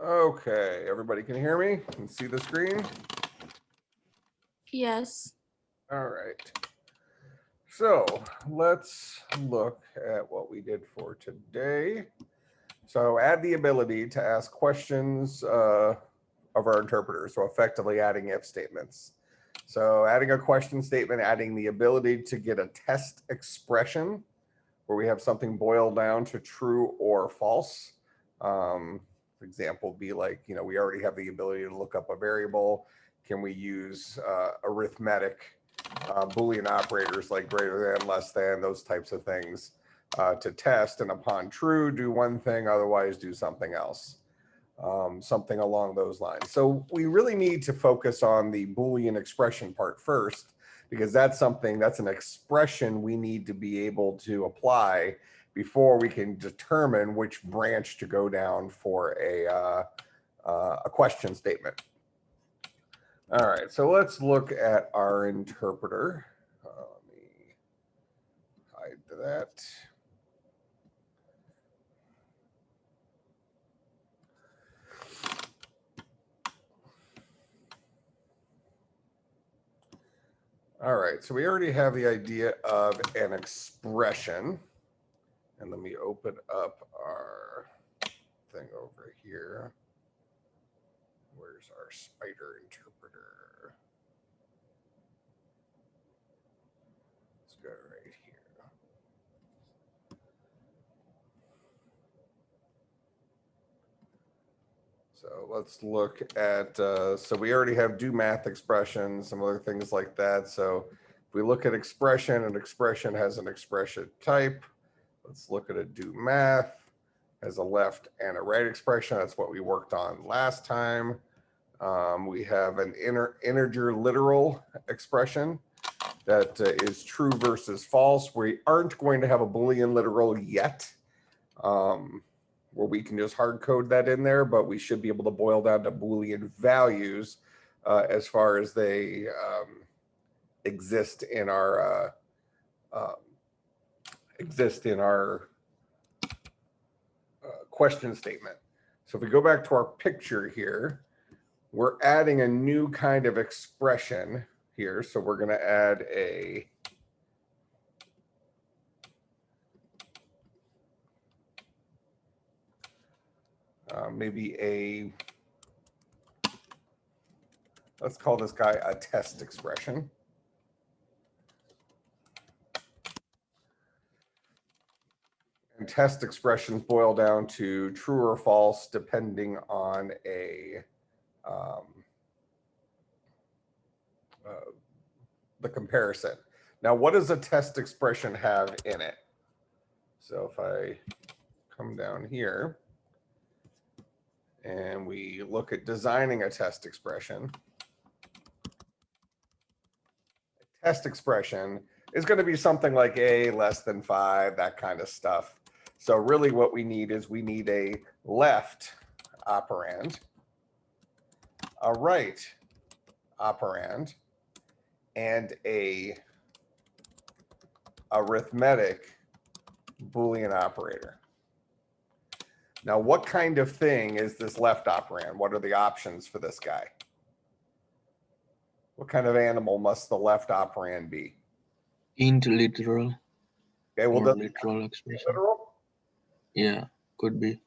Okay, everybody can hear me? Can see the screen? Yes. All right. So let's look at what we did for today. So add the ability to ask questions of our interpreter. So effectively adding if statements. So adding a question statement, adding the ability to get a test expression where we have something boiled down to true or false. Example would be like, we already have the ability to look up a variable. Can we use arithmetic Boolean operators like greater than, less than, those types of things to test, and upon true, do one thing, otherwise do something else. Something along those lines. So we really need to focus on the Boolean expression part first, because that's an expression we need to be able to apply before we can determine which branch to go down for a question statement. All right, so let's look at our interpreter. Let me hide that. All right, so we already have the idea of an expression. And let me open up our thing over here. Where's our spider interpreter? Let's go right here. So let's look at, so we already have do math expressions, some other things like that. So if we look at expression, an expression has an expression type. Let's look at a do math, has a left and a right expression. That's what we worked on last time. We have an integer literal expression that is true versus false. We aren't going to have a Boolean literal yet, where we can just hard code that in there, but we should be able to boil down to Boolean values as far as they exist in our question statement. So if we go back to our picture here, we're adding a new kind of expression here. So we're going to add a maybe a, let's call this guy a test expression. And test expressions boil down to true or false depending on the comparison. Now, what does a test expression have in it? So if I come down here and we look at designing a test expression, a test expression is going to be something like a less than 5, that kind of stuff. So really what we need is we need a left operand, a right operand, and a arithmetic Boolean operator. Now, what kind of thing is this left operand? What are the options for this guy? What kind of animal must the left operand be? Int literal. Okay, well, or literal expression. Literal? Yeah, could be.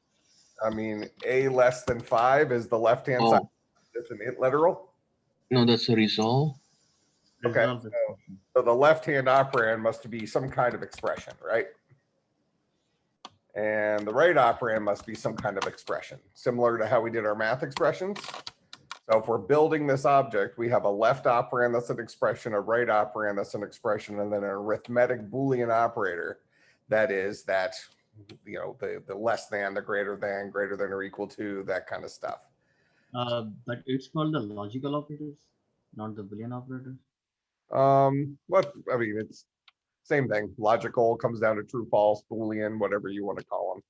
I mean, a less than 5 is the left-hand side. It's an int literal. No, that's a resolve. Okay, so the left-hand operand must be some kind of expression, right? And the right operand must be some kind of expression, similar to how we did our math expressions. So if we're building this object, we have a left operand that's an expression, a right operand that's an expression, and then an arithmetic Boolean operator that is that, the less than, the greater than or equal to, that kind of stuff. But it's called the logical operators, not the Boolean operators. It's same thing. Logical comes down to true, false, Boolean, whatever you want to call them.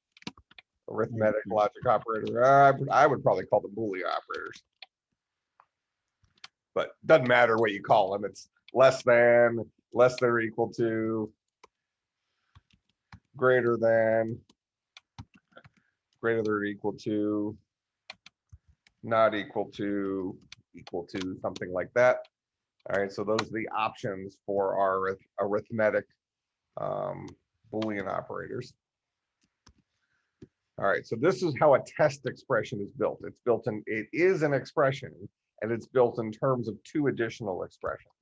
Arithmetic, logic operator. I would probably call them Boolean operators. But doesn't matter what you call them. It's less than or equal to, greater than or equal to, not equal to something like that. All right, so those are the options for our arithmetic Boolean operators. All right, so this is how a test expression is built. It is an expression, and it's built in terms of two additional expressions.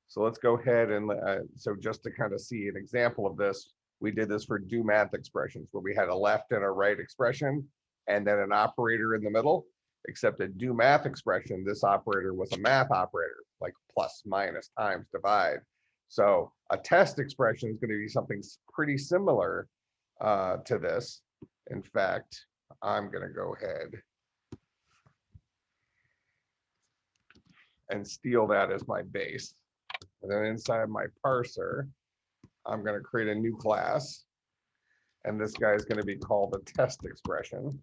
So let's go ahead and, so just to kind of see an example of this, we did this for do math expressions where we had a left and a right expression, and then an operator in the middle, except a do math expression, this operator was a math operator, like plus, minus, times, divide. So a test expression is going to be something pretty similar to this. In fact, I'm going to go ahead and steal that as my base. And then inside my parser, I'm going to create a new class. And this guy is going to be called a test expression.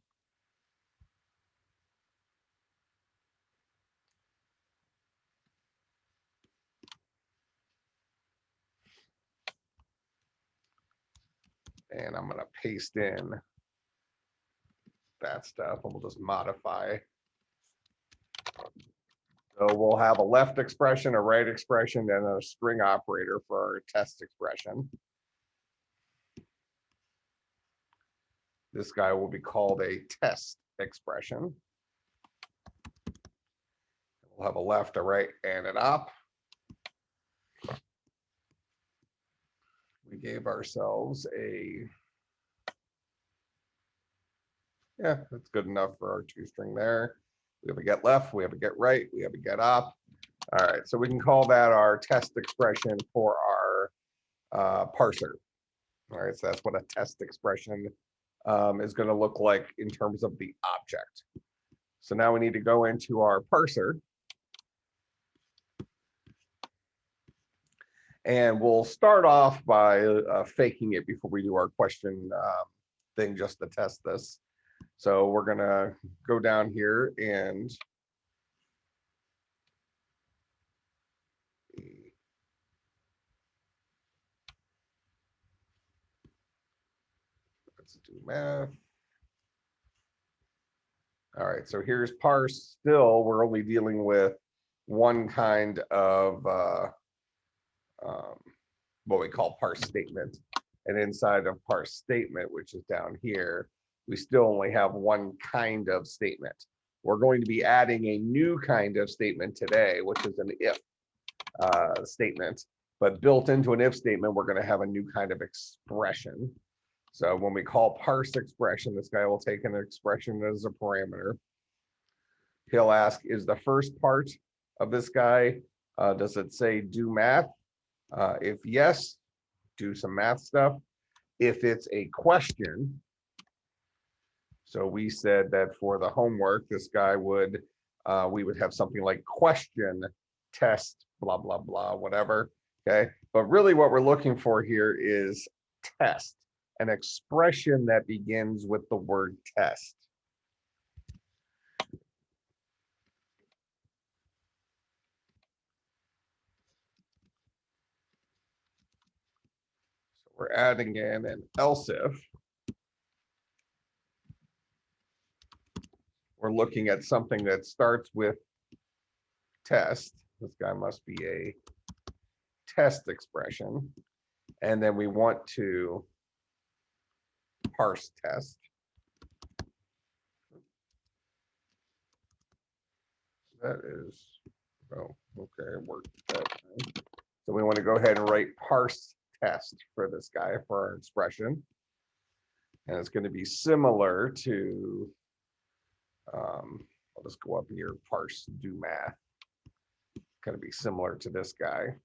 And I'm going to paste in that stuff, and we'll just modify. So we'll have a left expression, a right expression, and a string operator for our test expression. This guy will be called a test expression. We'll have a left, a right, and an op. We gave ourselves a, yeah, that's good enough for our two string there. We have a get left, we have a get right, we have a get op. All right, so we can call that our test expression for our parser. All right, so that's what a test expression is going to look like in terms of the object. So now we need to go into our parser. And we'll start off by faking it before we do our question thing, just to test this. So we're going to go down here and let's do math. All right, so here's parse. Still, we're only dealing with one kind of what we call parse statement. And inside of parse statement, which is down here, we still only have one kind of statement. We're going to be adding a new kind of statement today, which is an if statement. But built into an if statement, we're going to have a new kind of expression. So when we call parse expression, this guy will take an expression as a parameter. He'll ask, is the first part of this guy, does it say do math? If yes, do some math stuff. If it's a question, so we said that for the homework, this guy would, we would have something like question, test, blah, blah, blah, whatever. Okay. But really what we're looking for here is test, an expression that begins with the word test. So we're adding in an else if. We're looking at something that starts with test. This guy must be a test expression. And then we want to parse test. That is, oh, okay, it worked that time. So we want to go ahead and write parse test for this guy for our expression. And it's going to be similar to, I'll just go up here, parse do math. Going to be similar to this guy.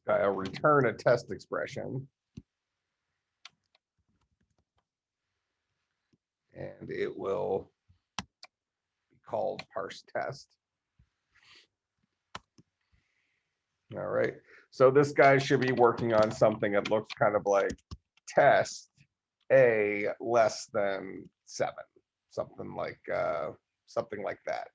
I'll return a test expression. And it will be called parse test. All right. So this guy should be working on something that looks kind of like test a less than 7, something like that.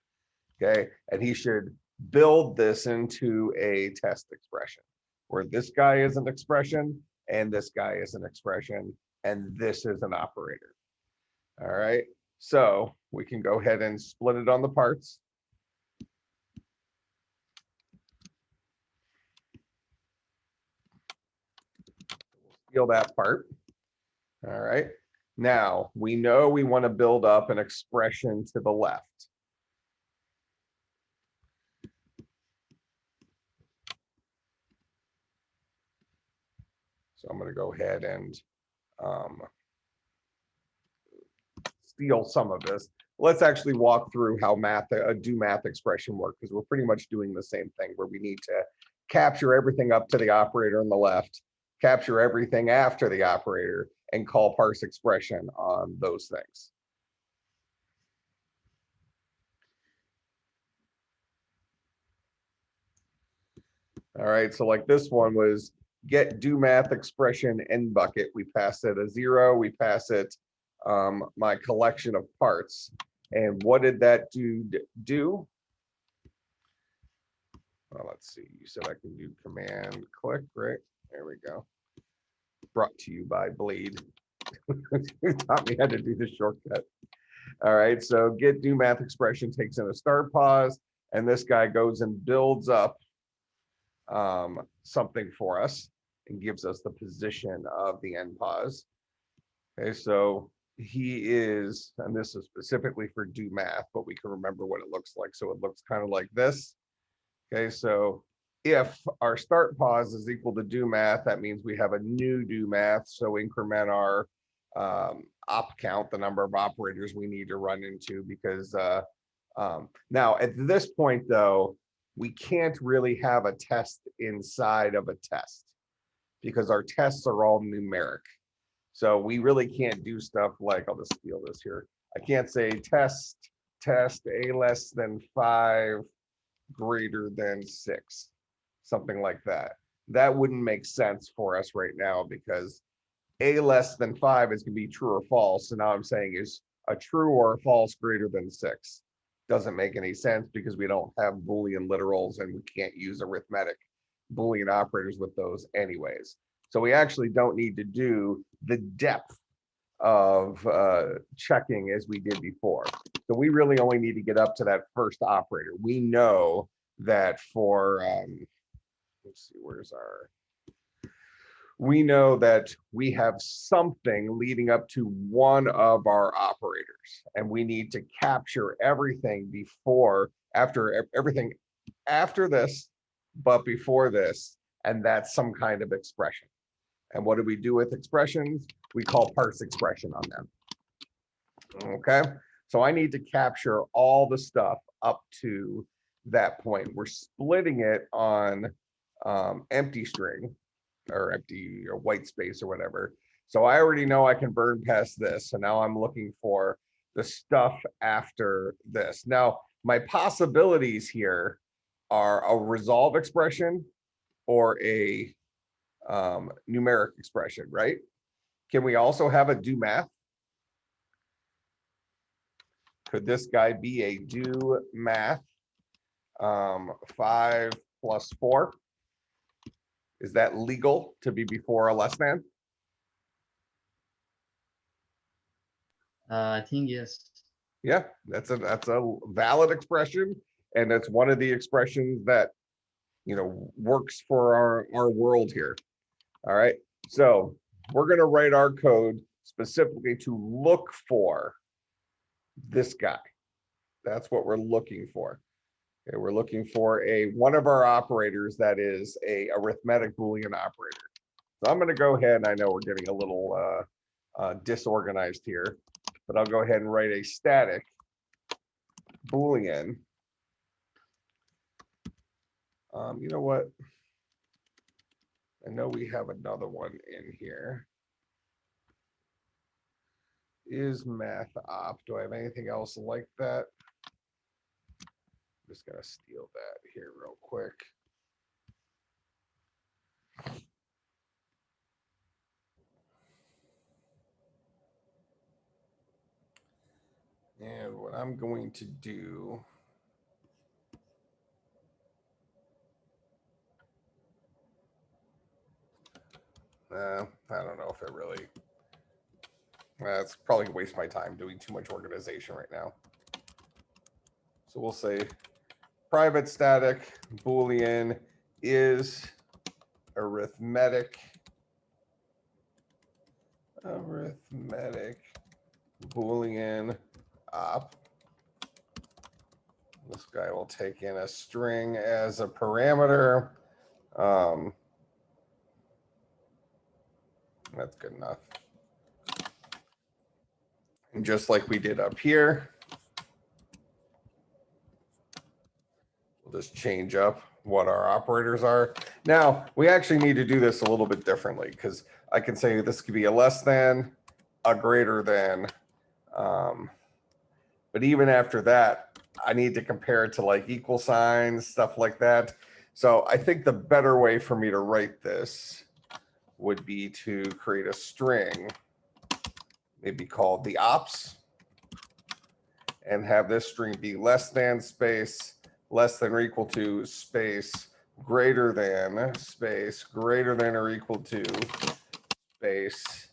Okay. And he should build this into a test expression. where this guy is an expression and this guy is an expression and this is an operator. All right, so we can go ahead and split it on the parts. Steal that part. All right, now we know we want to build up an expression to the left. So I'm going to go ahead and steal some of this. Let's actually walk through how a do math expression works, because we're pretty much doing the same thing where we need to capture everything up to the operator on the left, capture everything after the operator, and call parse expression on those things. All right, so like this one was get do math expression in bucket. We pass it a 0, we pass it my collection of parts. And what did that do? Well, let's see, you said I can do command click, right? There we go. Brought to you by Bleed. Who taught me how to do the shortcut. All right, so get do math expression takes in a start pause, and this guy goes and builds up something for us and gives us the position of the end pause. Okay, so he is, and this is specifically for do math, but we can remember what it looks like. So it looks kind of like this. Okay, so if our start pause is equal to do math, that means we have a new do math. So increment our op count, the number of operators we need to run into, because now at this point though, we can't really have a test inside of a test because our tests are all numeric. So we really can't do stuff like, I'll just steal this here. I can't say test a less than 5 greater than 6, something like that. That wouldn't make sense for us right now because a less than 5 is going to be true or false. So now I'm saying is a true or a false greater than 6. Doesn't make any sense because we don't have Boolean literals and we can't use arithmetic Boolean operators with those anyways. So we actually don't need to do the depth of checking as we did before. So we really only need to get up to that first operator. We know that for, let's see, we know that we have something leading up to one of our operators, and we need to capture everything everything after this, but before this, and that's some kind of expression. And what do we do with expressions? We call parse expression on them. Okay, so I need to capture all the stuff up to that point. We're splitting it on empty string, or empty or white space or whatever. So I already know I can burn past this. So now I'm looking for the stuff after this. Now, my possibilities here are a resolve expression or a numeric expression, right? Can we also have a do math? Could this guy be a do math 5 plus 4? Is that legal to be before a less than? I think yes. Yeah, that's a valid expression, and it's one of the expressions that works for our world here. All right, so we're going to write our code specifically to look for this guy. That's what we're looking for. Okay, we're looking for one of our operators that is a arithmetic Boolean operator. So I'm going to go ahead, and I know we're getting a little disorganized here, but I'll go ahead and write a static Boolean. You know what? I know we have another one in here. Is math op. Do I have anything else like that? I'm just going to steal that here real quick. And what I'm going to do I don't know if it really, it's probably gonna waste my time doing too much organization right now. So we'll say private static Boolean is arithmetic Boolean op. This guy will take in a string as a parameter. That's good enough. And just like we did up here, we'll just change up what our operators are. Now, we actually need to do this a little bit differently because I can say this could be a less than, a greater than. But even after that, I need to compare it to like equal signs, stuff like that. So I think the better way for me to write this would be to create a string, maybe called the ops, and have this string be less than space, less than or equal to space, greater than space, greater than or equal to space,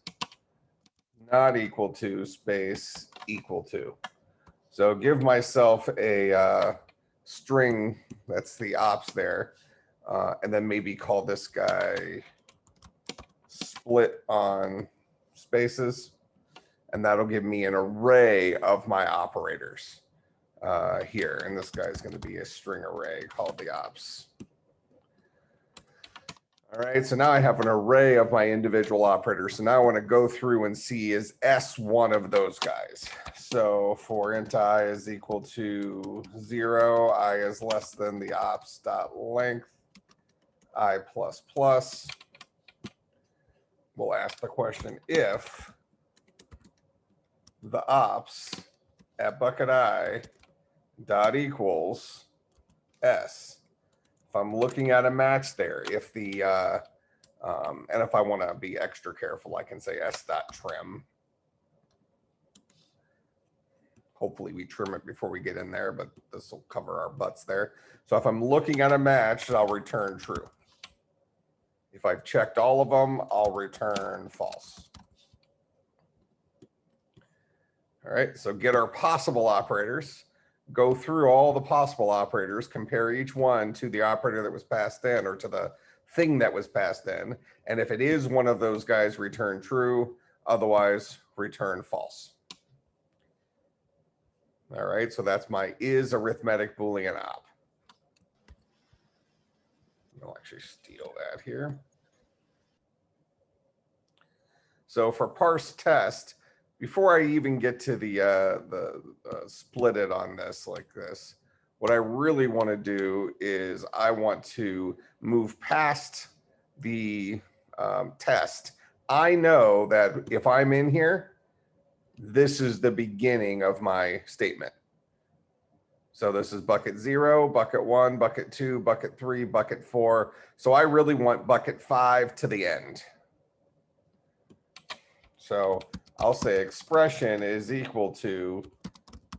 not equal to space, equal to. So give myself a string that's the ops there, and then maybe call this guy split on spaces, and that'll give me an array of my operators here. And this guy's going to be a string array called the ops. All right, so now I have an array of my individual operators. So now I want to go through and see, is S one of those guys? So for int I is equal to 0, I is less than the ops dot length, I plus plus. We'll ask the question if the ops at bucket I dot equals S. If I'm looking at a match there, if the and if I want to be extra careful, I can say S dot trim. Hopefully we trim it before we get in there, but this will cover our butts there. So if I'm looking at a match, I'll return true. If I've checked all of them, I'll return false. All right, so get our possible operators, go through all the possible operators, compare each one to the operator that was passed in or to the thing that was passed in. And if it is one of those guys, return true, otherwise return false. All right, so that's my is arithmetic Boolean op. I'll actually steal that here. So for parse test, before I even get to the split it on this like this, what I really want to do is I want to move past the test. I know that if I'm in here, this is the beginning of my statement. So this is bucket 0, bucket 1, bucket 2, bucket 3, bucket 4. So I really want bucket 5 to the end. So I'll say expression is equal to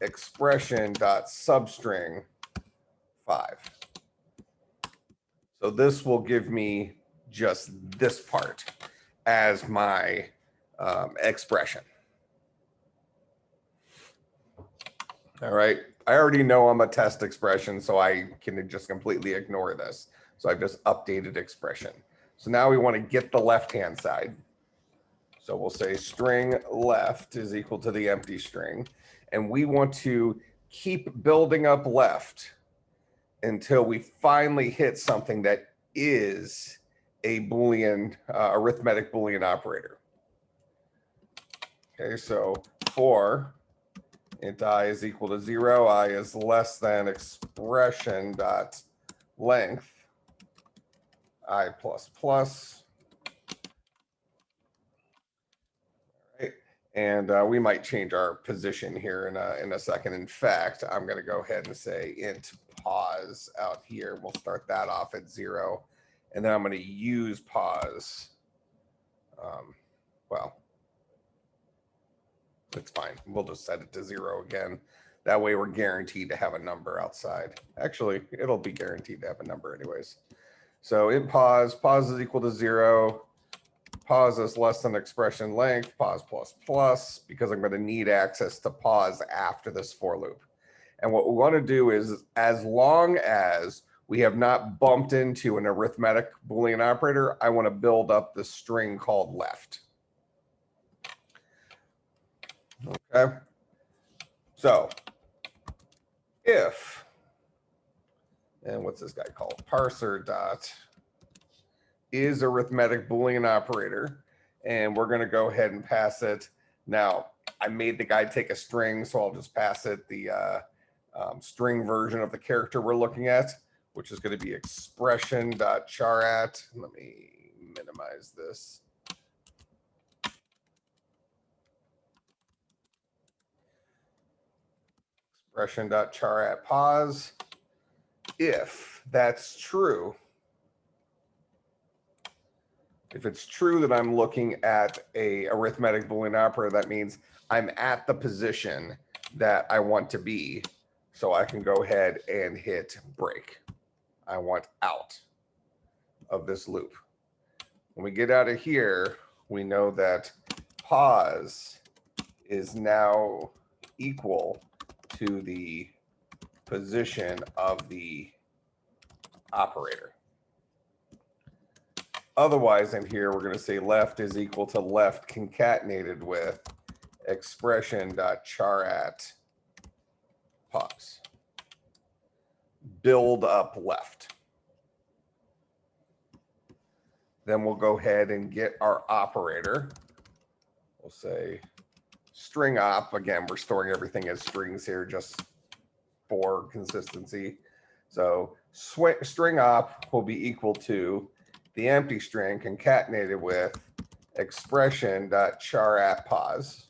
expression dot substring 5. So this will give me just this part as my expression. All right, I already know I'm a test expression, so I can just completely ignore this. So I've just updated expression. So now we want to get the left-hand side. So we'll say string left is equal to the empty string. And we want to keep building up left until we finally hit something that is a Boolean, arithmetic Boolean operator. Okay, so for int I is equal to 0, I is less than expression dot length, I plus plus. Right. And we might change our position here in a second. In fact, I'm going to go ahead and say int pause out here. We'll start that off at 0. And then I'm going to use pause. Well, it's fine. We'll just set it to 0 again. That way we're guaranteed to have a number outside. Actually, it'll be guaranteed to have a number anyways. So int pause is equal to 0. pause is less than expression length, pause plus plus, because I'm going to need access to pause after this for loop. And what we want to do is, as long as we have not bumped into an arithmetic Boolean operator, I want to build up the string called left. Okay. So if, and what's this guy called? Parser dot is arithmetic Boolean operator, and we're going to go ahead and pass it. Now, I made the guy take a string, so I'll just pass it the string version of the character we're looking at, which is going to be expression.charat. Let me minimize this. Expression.charat pause. If that's true, if it's true that I'm looking at a arithmetic Boolean operator, that means I'm at the position that I want to be. So I can go ahead and hit break. I want out of this loop. When we get out of here, we know that pause is now equal to the position of the operator. Otherwise, in here, we're going to say left is equal to left concatenated with expression.charat pause. Build up left. Then we'll go ahead and get our operator. We'll say string op. Again, we're storing everything as strings here just for consistency. So string op will be equal to the empty string concatenated with expression.charat pause.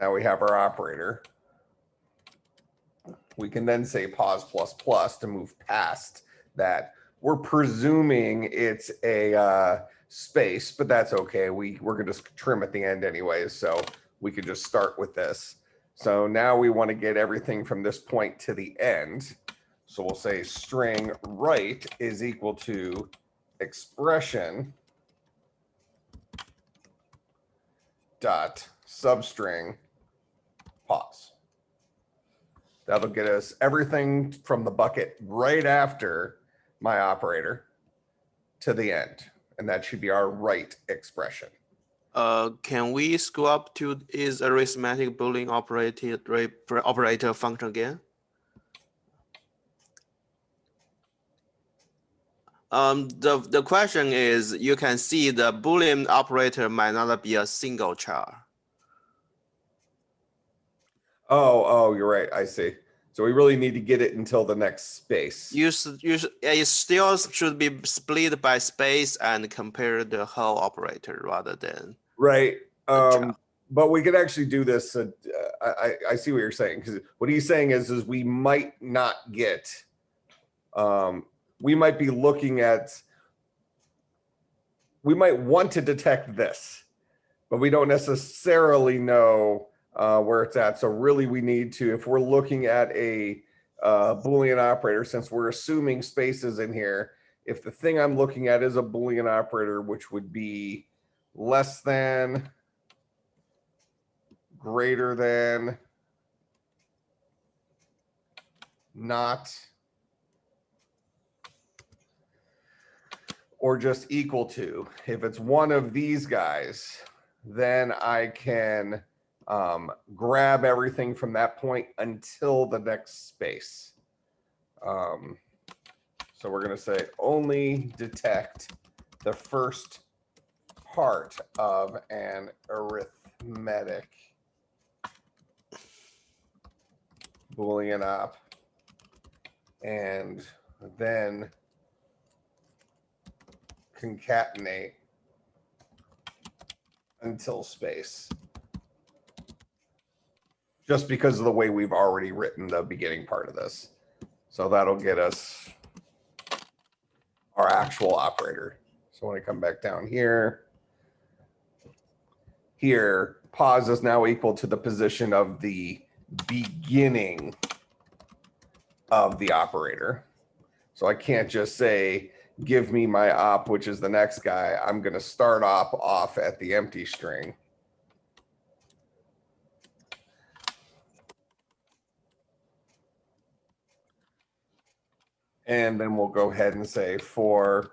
Now we have our operator. We can then say pause plus plus to move past that. We're presuming it's a space, but that's okay. We're going to just trim at the end anyways, so we could just start with this. So now we want to get everything from this point to the end. So we'll say string right is equal to expression dot substring pause. That'll get us everything from the bucket right after my operator to the end. And that should be our right expression. Can we screw up to is arithmetic Boolean operator function again? The question is, you can see the Boolean operator might not be a single char. Oh, you're right. I see. So we really need to get it until the next space. It still should be split by space and compare the whole operator rather than right. But we could actually do this. I see what you're saying, because what he's saying is we might not get. We might be looking at. We might want to detect this, but we don't necessarily know where it's at. So really we need to, if we're looking at a Boolean operator, since we're assuming spaces in here, if the thing I'm looking at is a Boolean operator, which would be less than, greater than, not, or just equal to, if it's one of these guys, then I can grab everything from that point until the next space. So we're going to say only detect the first part of an arithmetic Boolean op, and then concatenate until space. Just because of the way we've already written the beginning part of this. So that'll get us our actual operator. So when I come back down here, pause is now equal to the position of the beginning of the operator. So I can't just say give me my op, which is the next guy, I'm going to start off at the empty string. And then we'll go ahead and say for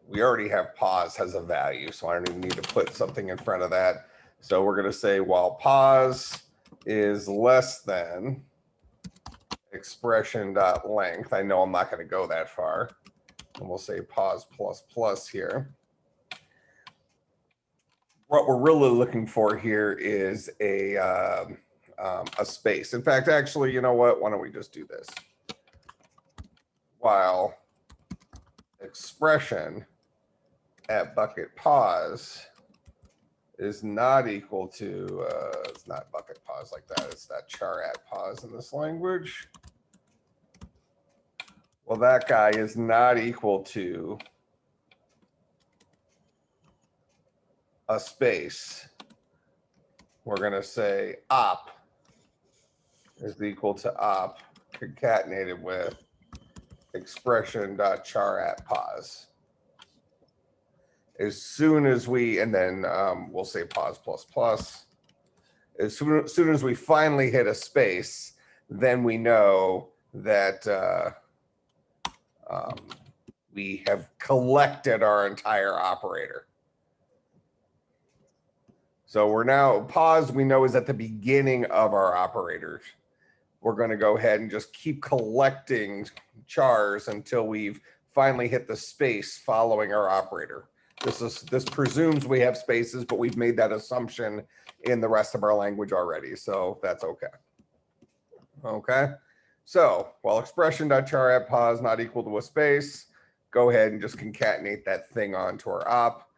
we already have pause has a value, so I don't even need to put something in front of that. So we're going to say while pause is less than expression.length. I know I'm not going to go that far. And we'll say pause plus plus here. What we're really looking for here is a space. In fact, actually, you know what? Why don't we just do this? While expression at bucket pause is not equal to, it's not bucket pause like that, it's that char at pause in this language. Well, that guy is not equal to a space. We're going to say op is equal to op concatenated with expression.char at pause. As soon as we, and then we'll say pause plus plus. As soon as we finally hit a space, then we know that we have collected our entire operator. So we're now, pause we know is at the beginning of our operators. We're going to go ahead and just keep collecting chars until we've finally hit the space following our operator. This presumes we have spaces, but we've made that assumption in the rest of our language already, so that's okay. Okay, so while expression.char at pause not equal to a space, go ahead and just concatenate that thing onto our op.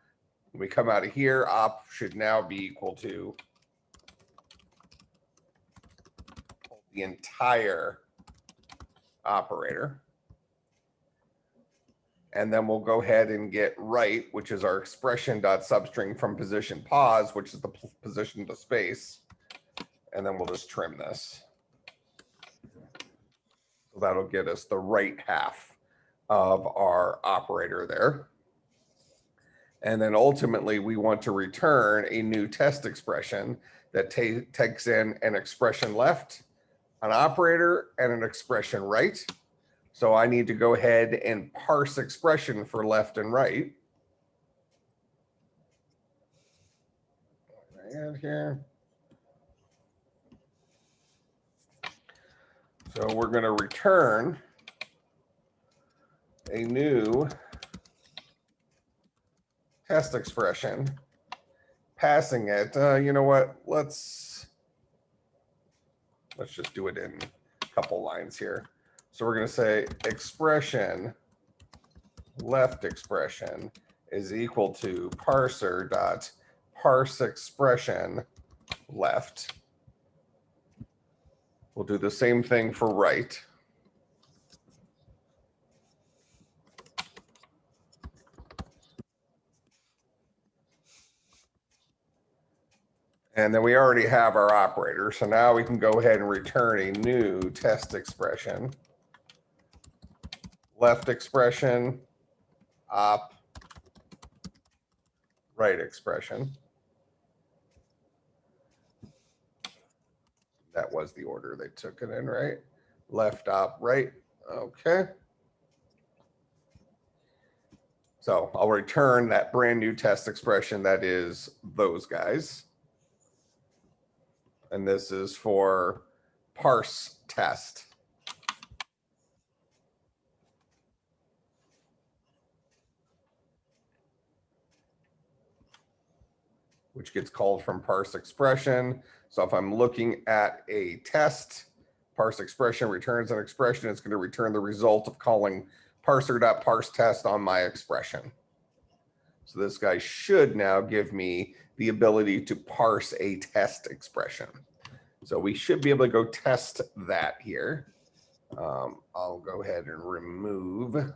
When we come out of here, op should now be equal to the entire operator. And then we'll go ahead and get right, which is our expression.substring from position pause, which is the position of the space. And then we'll just trim this. So that'll get us the right half of our operator there. And then ultimately, we want to return a new test expression that takes in an expression left, an operator, and an expression right. So I need to go ahead and parse expression for left and right. Right here. So we're going to return a new test expression, passing it. You know what? Let's just do it in a couple lines here. So we're going to say expression left expression is equal to parser dot parse expression left. We'll do the same thing for right. And then we already have our operator. So now we can go ahead and return a new test expression. Left expression, op, right expression. That was the order they took it in, right? Left, op, right. Okay. So I'll return that brand new test expression that is those guys. And this is for parse test. Which gets called from parse expression. So if I'm looking at a test, parse expression returns an expression, it's going to return the result of calling parser.parseTest on my expression. So this guy should now give me the ability to parse a test expression. So we should be able to go test that here. I'll go ahead and remove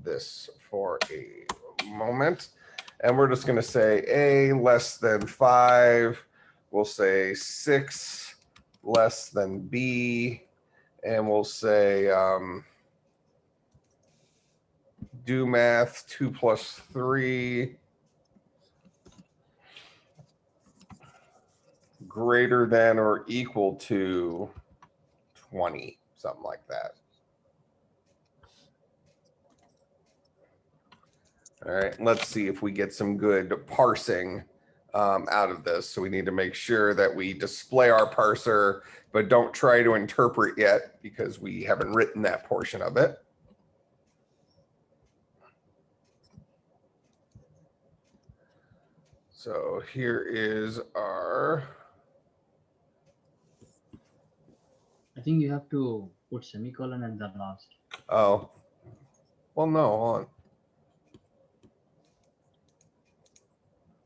this for a moment. And we're just going to say A less than 5. We'll say 6 less than B. And we'll say do math 2 plus 3 greater than or equal to 20, something like that. All right, let's see if we get some good parsing out of this. So we need to make sure that we display our parser, but don't try to interpret yet because we haven't written that portion of it. So here is our, I think you have to put semicolon at the last. oh, well, no, hold on.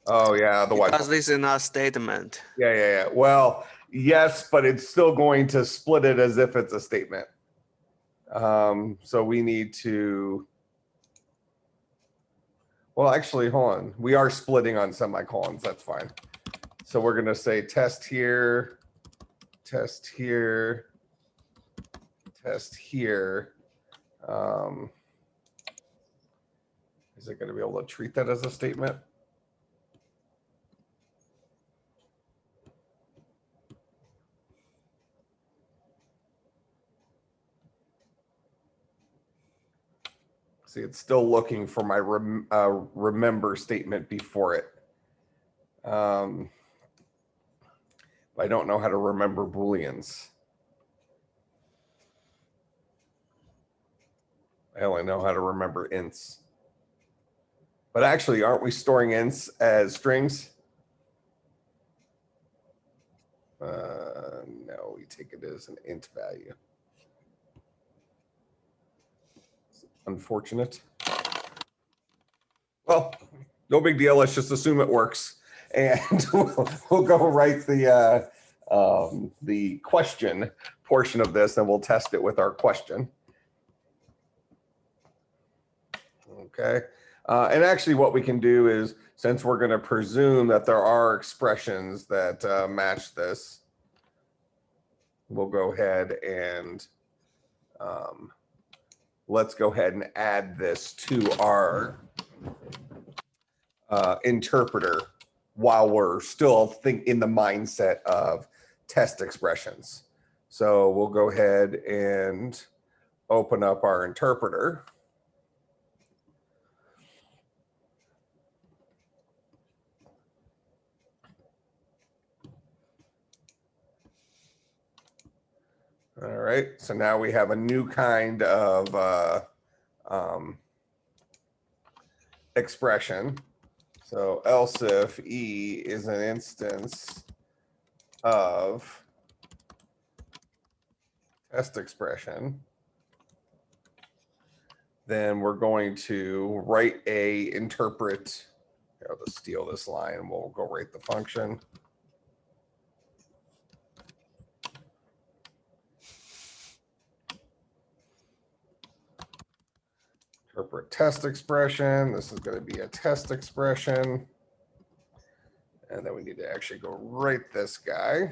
Oh, yeah, otherwise. Because this is not a statement. Yeah. Well, yes, but it's still going to split it as if it's a statement. So we need to, well, actually, hold on. We are splitting on semicolons. That's fine. So we're going to say test here, test here, test here. Is it going to be able to treat that as a statement? See, it's still looking for my remember statement before it. I don't know how to remember Booleans. I only know how to remember ints. But actually, aren't we storing ints as strings? No, we take it as an int value. Unfortunate. Well, no big deal. Let's just assume it works, and we'll go write the question portion of this, and we'll test it with our question. Okay. And actually, what we can do is, since we're going to presume that there are expressions that match this, we'll go ahead and let's go ahead and add this to our interpreter while we're still in the mindset of test expressions. So we'll go ahead and open up our interpreter. All right, so now we have a new kind of expression. So else if E is an instance of test expression, then we're going to write a interpret. I'll just steal this line. We'll go write the function. Interpret test expression. This is going to be a test expression. And then we need to actually go write this guy.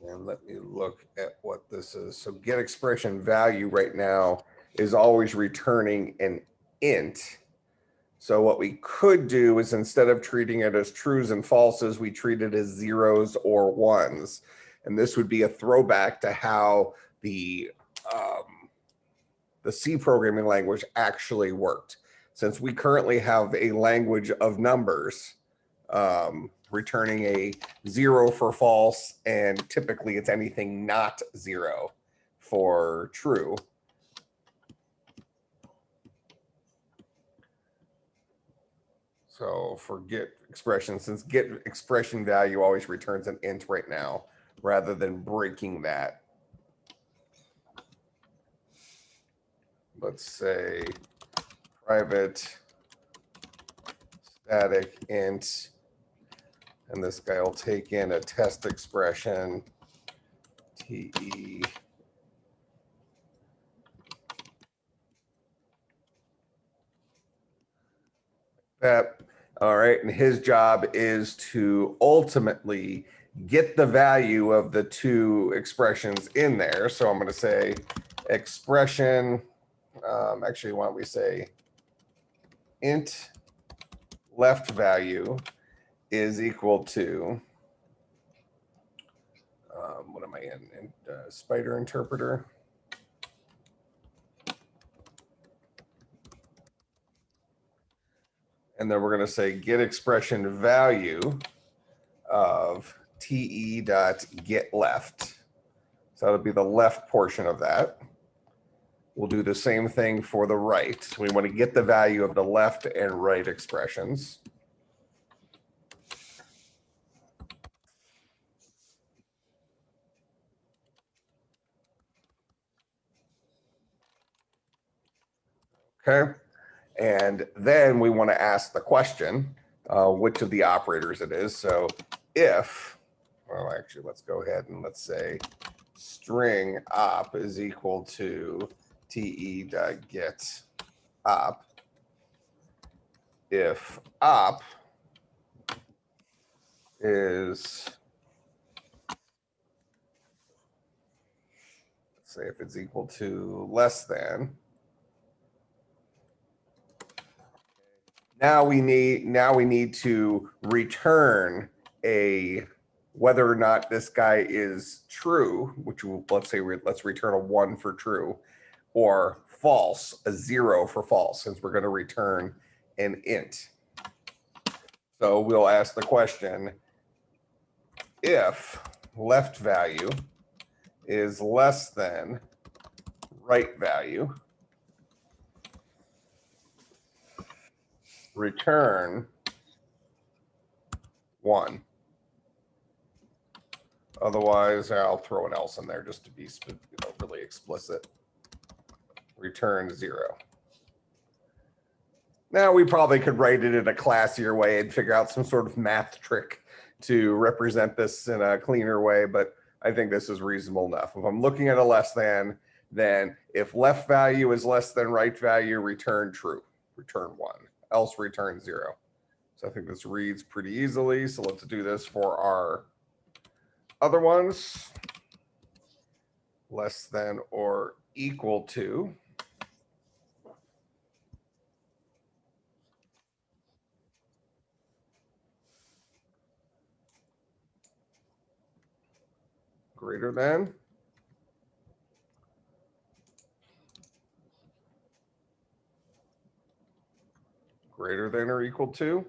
And let me look at what this is. So get expression value right now is always returning an int. So what we could do is, instead of treating it as trues and falses, we treat it as zeros or ones. And this would be a throwback to how the C programming language actually worked. Since we currently have a language of numbers, returning a 0 for false, and typically it's anything not 0 for true. So for get expression, since get expression value always returns an int right now, rather than breaking that. Let's say private static int, and this guy will take in a test expression, TE. that. All right, and his job is to ultimately get the value of the two expressions in there. So I'm going to say expression, actually, why don't we say int left value is equal to, what am I in Spider Interpreter? And then we're going to say get expression value of te.getLeft. So that'll be the left portion of that. We'll do the same thing for the right. We want to get the value of the left and right expressions. Okay. And then we want to ask the question, which of the operators it is. So if, well, actually, let's go ahead and let's say string op is equal to te.get op. If op is, let's say if it's equal to less than, now we need to return a whether or not this guy is true, which will, let's say let's return a 1 for true, or false, a 0 for false, since we're going to return an int. So we'll ask the question, if left value is less than right value, return 1. Otherwise, I'll throw an else in there just to be really explicit. Return 0. Now we probably could write it in a classier way and figure out some sort of math trick to represent this in a cleaner way, but I think this is reasonable enough. If I'm looking at a less than, then if left value is less than right value, return true, return 1, else return 0. So I think this reads pretty easily. So let's do this for our other ones. Less than or equal to. Greater than. Greater than or equal to.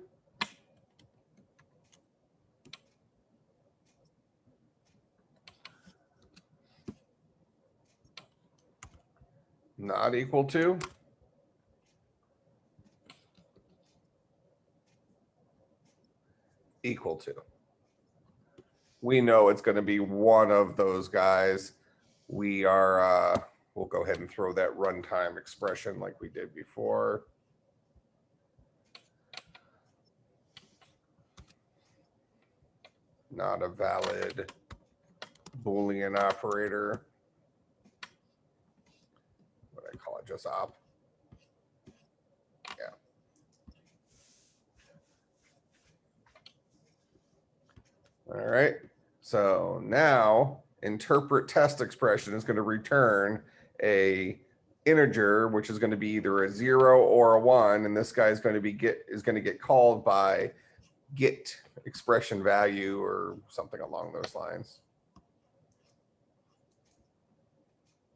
Not equal to. Equal to. We know it's going to be one of those guys. We are, we'll go ahead and throw that runtime expression like we did before. Not a valid Boolean operator. What do I call it? Just op. Yeah. All right. So now interpret test expression is going to return a integer, which is going to be either a 0 or a 1, and this guy is going to get called by get expression value or something along those lines.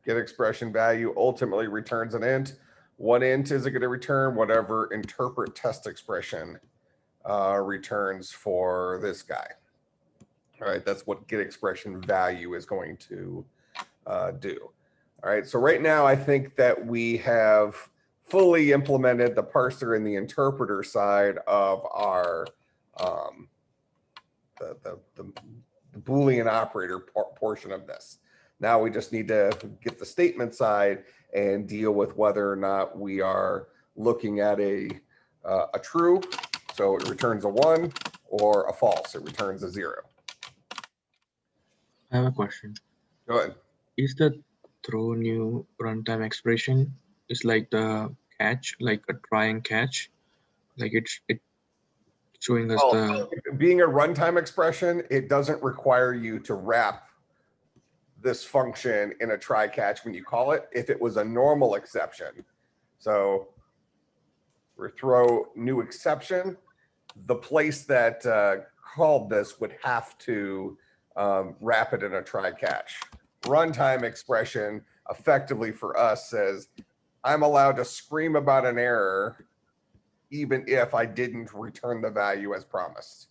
Get expression value ultimately returns an int. What int is it going to return? Whatever interpret test expression returns for this guy. All right, that's what get expression value is going to do. All right, so right now I think that we have fully implemented the parser and the interpreter side of our the Boolean operator portion of this. Now we just need to get the statement side and deal with whether or not we are looking at a true, so it returns a 1, or a false, it returns a 0. I have a question. Go ahead. Is the throw new runtime expression is like the catch, like a try and catch? Like it's showing us Well, the being a runtime expression, it doesn't require you to wrap this function in a try catch when you call it, if it was a normal exception. So we throw new exception, the place that called this would have to wrap it in a try catch. Runtime expression effectively for us says, I'm allowed to scream about an error even if I didn't return the value as promised.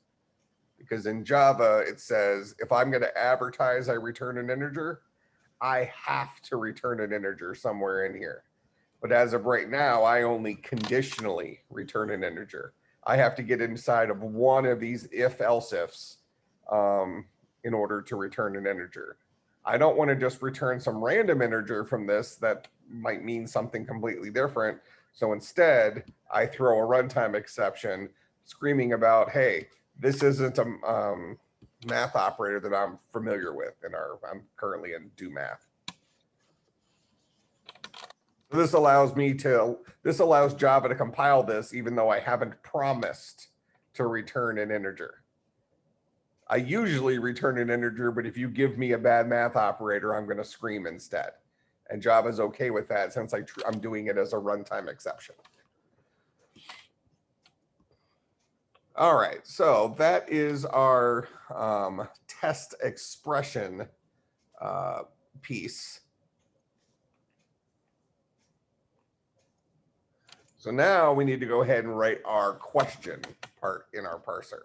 Because in Java, it says, if I'm going to advertise I return an integer, I have to return an integer somewhere in here. But as of right now, I only conditionally return an integer. I have to get inside of one of these if-else ifs in order to return an integer. I don't want to just return some random integer from this that might mean something completely different. So instead, I throw a runtime exception screaming about, hey, this isn't a math operator that I'm familiar with I'm currently in do math. This allows Java to compile this even though I haven't promised to return an integer. I usually return an integer, but if you give me a bad math operator, I'm going to scream instead. And Java's okay with that since I'm doing it as a runtime exception. All right, so that is our test expression piece. So now we need to go ahead and write our question part in our parser.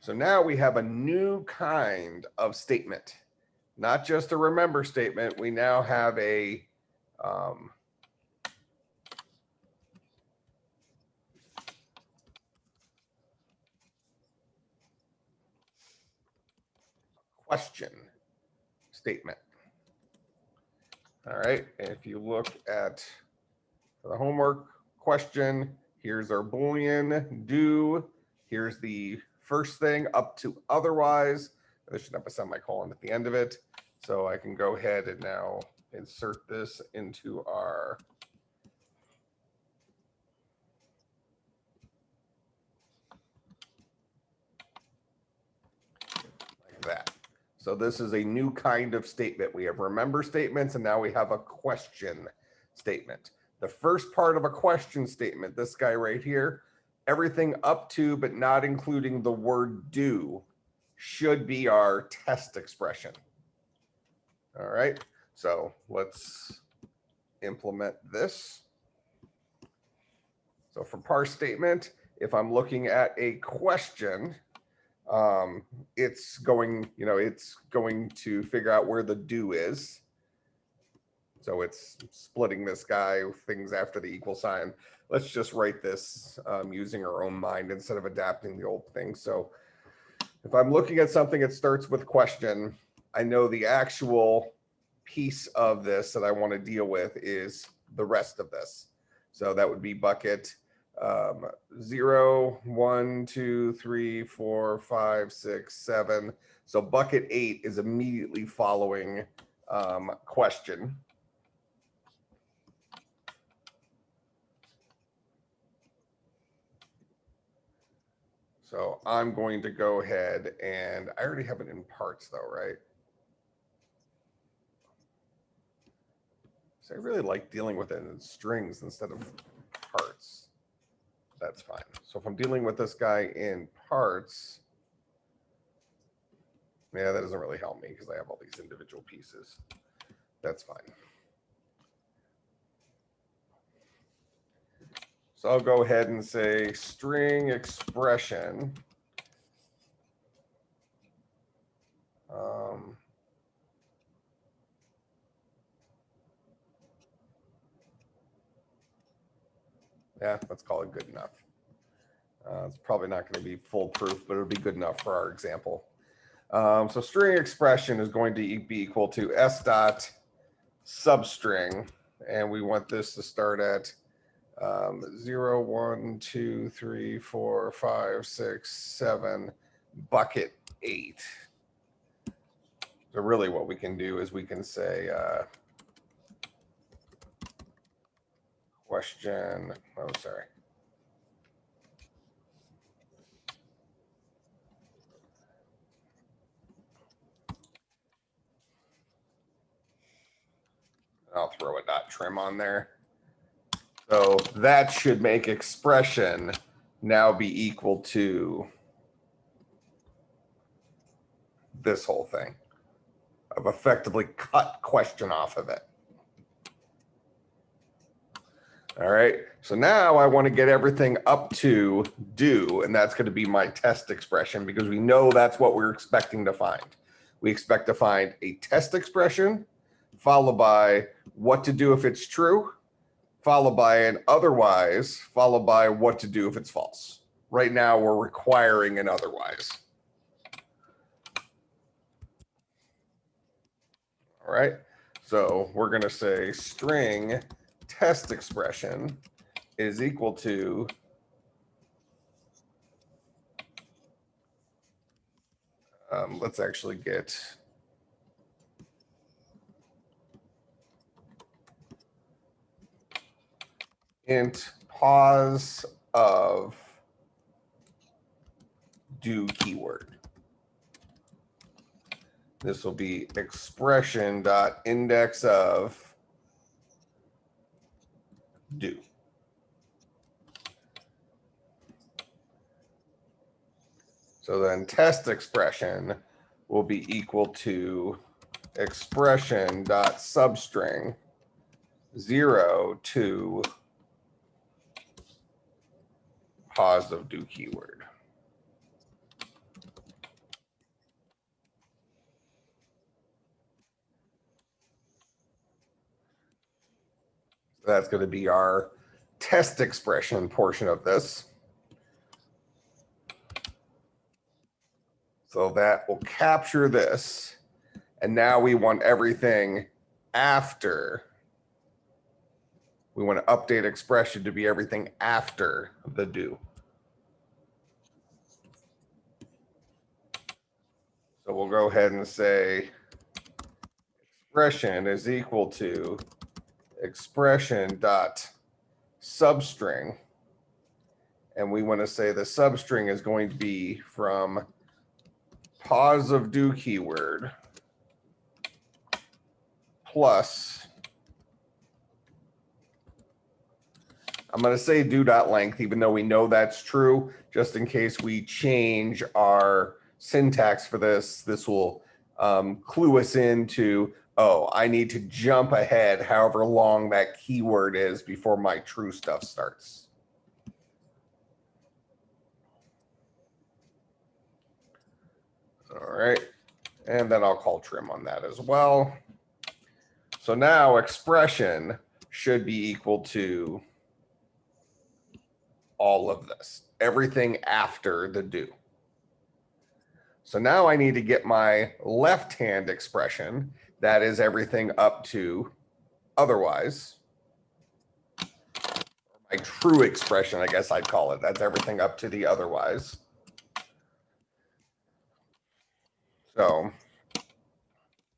So now we have a new kind of statement, not just a remember statement. We now have a question statement. All right, and if you look at the homework question, here's our Boolean do, here's the first thing up to otherwise. This should have a semicolon at the end of it. So I can go ahead and now insert this into our like that. So this is a new kind of statement. We have remember statements, and now we have a question statement. The first part of a question statement, this guy right here, everything up to but not including the word do should be our test expression. All right, so let's implement this. So for parse statement, if I'm looking at a question, it's going to figure out where the do is. So it's splitting this guy with things after the equal sign. Let's just write this using our own mind instead of adapting the old thing. So if I'm looking at something that starts with question, I know the actual piece of this that I want to deal with is the rest of this. So that would be bucket 0, 1, 2, 3, 4, 5, 6, 7. So bucket 8 is immediately following question. So I'm going to go ahead and I already have it in parts though, right? So I really like dealing with it in strings instead of parts. That's fine. So if I'm dealing with this guy in parts, yeah, that doesn't really help me because I have all these individual pieces. That's fine. So I'll go ahead and say string expression. Yeah, let's call it good enough. It's probably not going to be foolproof, but it'll be good enough for our example. So string expression is going to be equal to s dot substring, and we want this to start at 0, 1, 2, 3, 4, 5, 6, 7, bucket 8. So really what we can do is we can say question. Oh, sorry. I'll throw a dot trim on there. So that should make expression now be equal to this whole thing. I've effectively cut question off of it. All right, so now I want to get everything up to do, and that's going to be my test expression because we know that's what we're expecting to find. We expect to find a test expression followed by what to do if it's true, followed by an otherwise, followed by what to do if it's false. Right now, we're requiring an otherwise. All right, so we're going to say string test expression is equal to let's actually get int pause of do keyword. This will be expression dot index of do. So then test expression will be equal to expression dot substring 0 to pause of do keyword. So that's going to be our test expression portion of this. So that will capture this. And now we want everything after. We want to update expression to be everything after the do. So we'll go ahead and say expression is equal to expression dot substring. And we want to say the substring is going to be from pause of do keyword plus, I'm going to say do dot length, even though we know that's true, just in case we change our syntax for this. This will clue us into, oh, I need to jump ahead however long that keyword is before my true stuff starts. All right, and then I'll call trim on that as well. So now expression should be equal to all of this, everything after the do. So now I need to get my left-hand expression, that is everything up to otherwise. My true expression, I guess I'd call it, that's everything up to the otherwise. So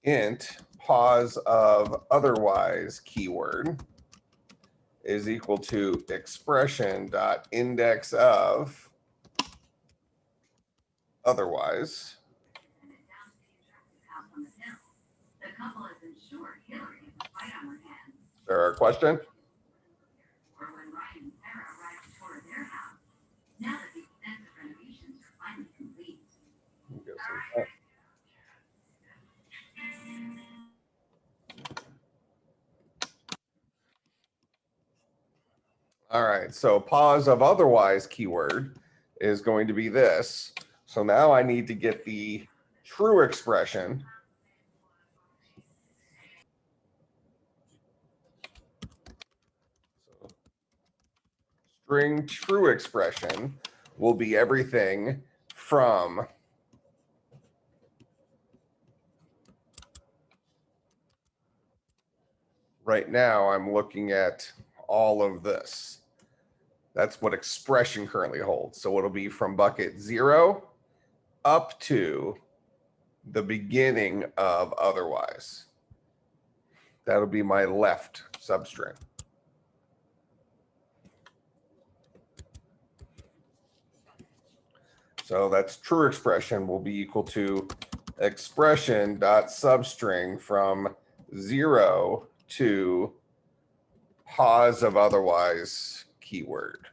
int pause of otherwise keyword is equal to expression dot index of otherwise. Is there a question? All right, so pause of otherwise keyword is going to be this. So now I need to get the true expression. So string true expression will be everything from right now. I'm looking at all of this. That's what expression currently holds. So it'll be from bucket 0 up to the beginning of otherwise. That'll be my left substring. So that's true expression will be equal to expression dot substring from 0 to pause of otherwise keyword.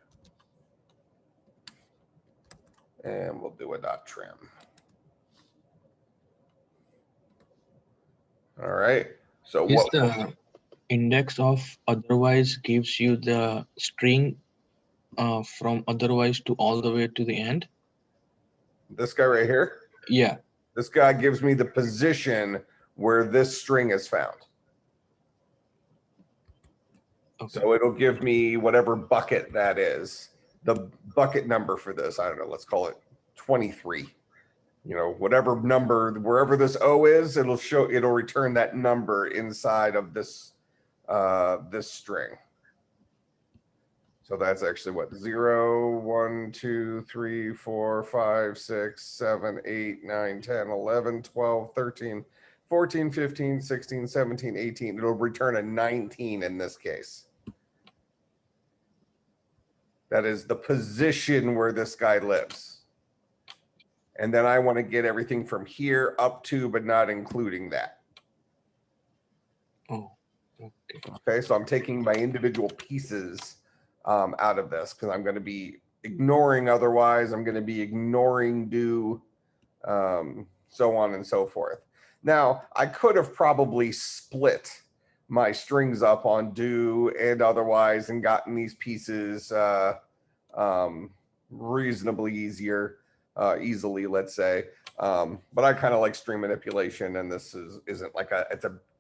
And we'll do a dot trim. All right. So Is what the index of otherwise gives you the string from otherwise to all the way to the end? this guy right here, Yeah. this guy gives me the position where this string is found. Okay. So it'll give me whatever bucket that is, the bucket number for this. I don't know, let's call it 23. You know, whatever number, wherever this O is, it'll return that number inside of this this string. So that's actually what 0, 1, 2, 3, 4, 5, 6, 7, 8, 9, 10, 11, 12, 13, 14, 15, 16, 17, 18. It'll return a 19 in this case. That is the position where this guy lives. And then I want to get everything from here up to, but not including that. Oh, okay. Okay, so I'm taking my individual pieces out of this because I'm going to be ignoring otherwise. I'm going to be ignoring do, so on and so forth. Now, I could have probably split my strings up on do and otherwise and gotten these pieces reasonably easily, let's say. But I kind of like string manipulation, and this isn't like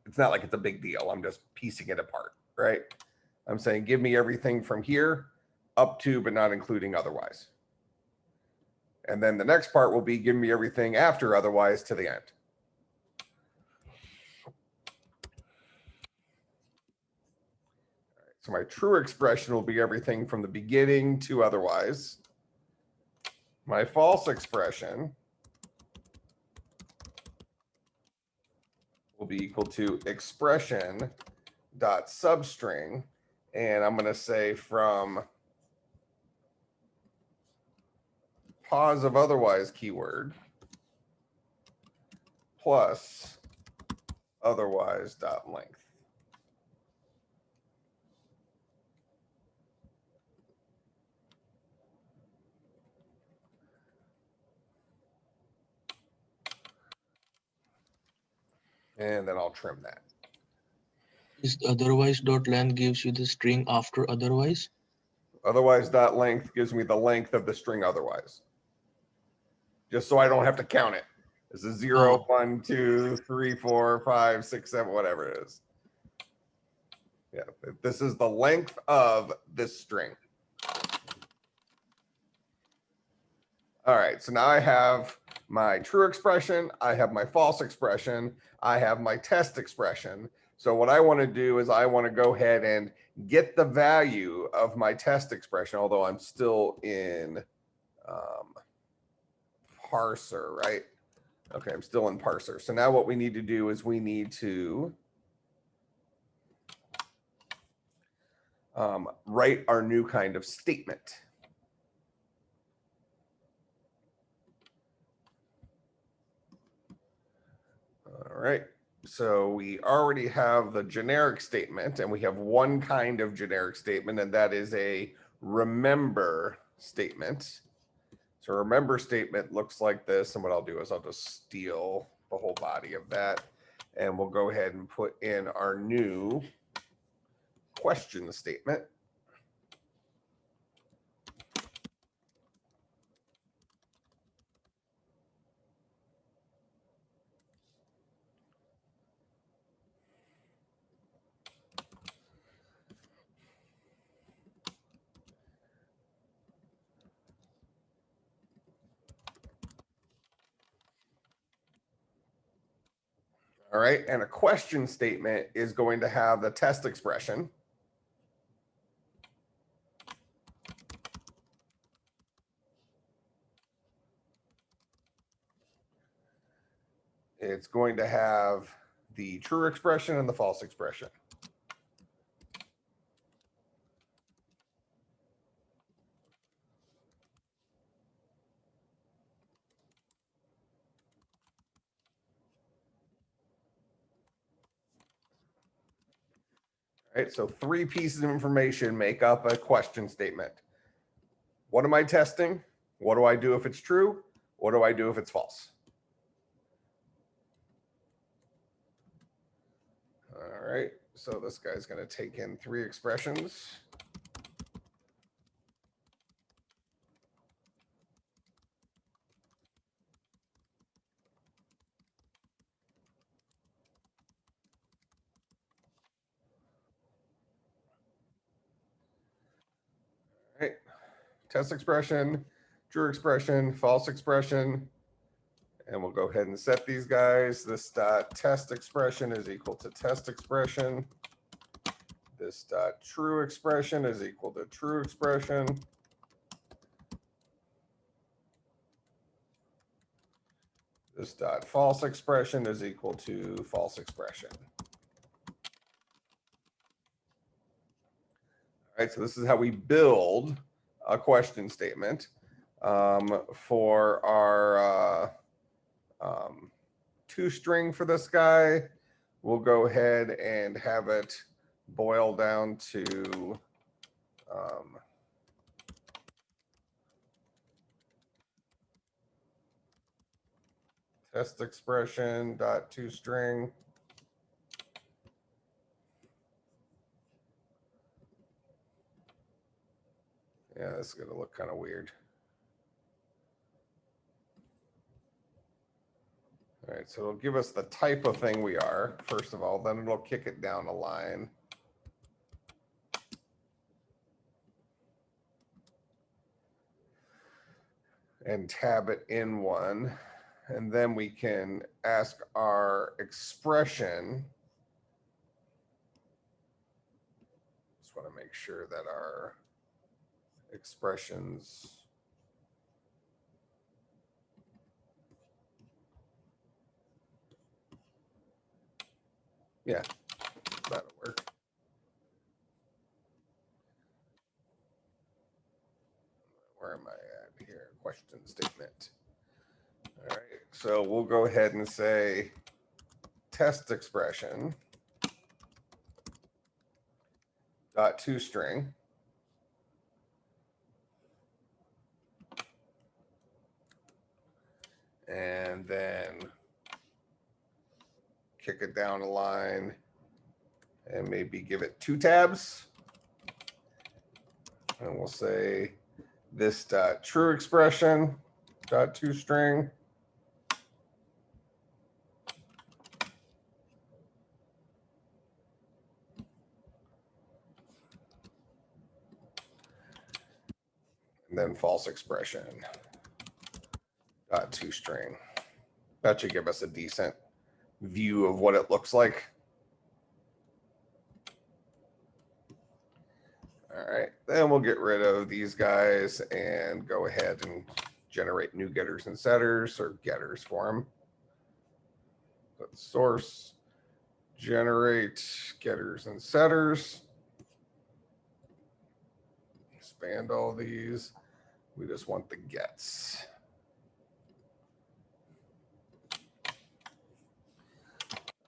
it's not like it's a big deal. I'm just piecing it apart, right? I'm saying give me everything from here up to, but not including otherwise. And then the next part will be give me everything after otherwise to the end. So my true expression will be everything from the beginning to otherwise. My false expression will be equal to expression dot substring, and I'm going to say from pause of otherwise keyword plus otherwise dot length. And then I'll trim that. Is otherwise dot length gives you the string after otherwise? Otherwise dot length gives me the length of the string otherwise. Just so I don't have to count it. This is 0, 1, 2, 3, 4, 5, 6, 7, whatever it is. Yeah, this is the length of this string. All right, so now I have my true expression, I have my false expression, I have my test expression. So what I want to do is I want to go ahead and get the value of my test expression, although I'm still in parser, right? Okay, I'm still in parser. So now what we need to do is we need to write our new kind of statement. All right, so we already have the generic statement, and we have one kind of generic statement, and that is a remember statement. So remember statement looks like this, and what I'll do is I'll just steal the whole body of that, and we'll go ahead and put in our new question statement. All right, and a question statement is going to have the test expression. It's going to have the true expression and the false expression. All right, so 3 pieces of information make up a question statement. What am I testing? What do I do if it's true? What do I do if it's false? All right, so this guy's going to take in 3 expressions. All right, test expression, true expression, false expression. And we'll go ahead and set these guys. This dot test expression is equal to test expression. This dot true expression is equal to true expression. This dot false expression is equal to false expression. All right, so this is how we build a question statement for our toString for this guy. We'll go ahead and have it boil down to test expression dot toString. Yeah, this is going to look kind of weird. All right, so it'll give us the type of thing we are, first of all, then it'll kick it down a line. And tab it in one. And then we can ask our expression. Just want to make sure that our expressions. Yeah, that'll work. Where am I at here? Question statement. All right, so we'll go ahead and say test expression dot toString. And then kick it down a line and maybe give it 2 tabs. And we'll say this dot true expression dot toString. And then false expression dot toString. That should give us a decent view of what it looks like. All right, then we'll get rid of these guys and go ahead and generate new getters and setters, or getters for them. Let's source, generate getters and setters. Expand all these. We just want the gets.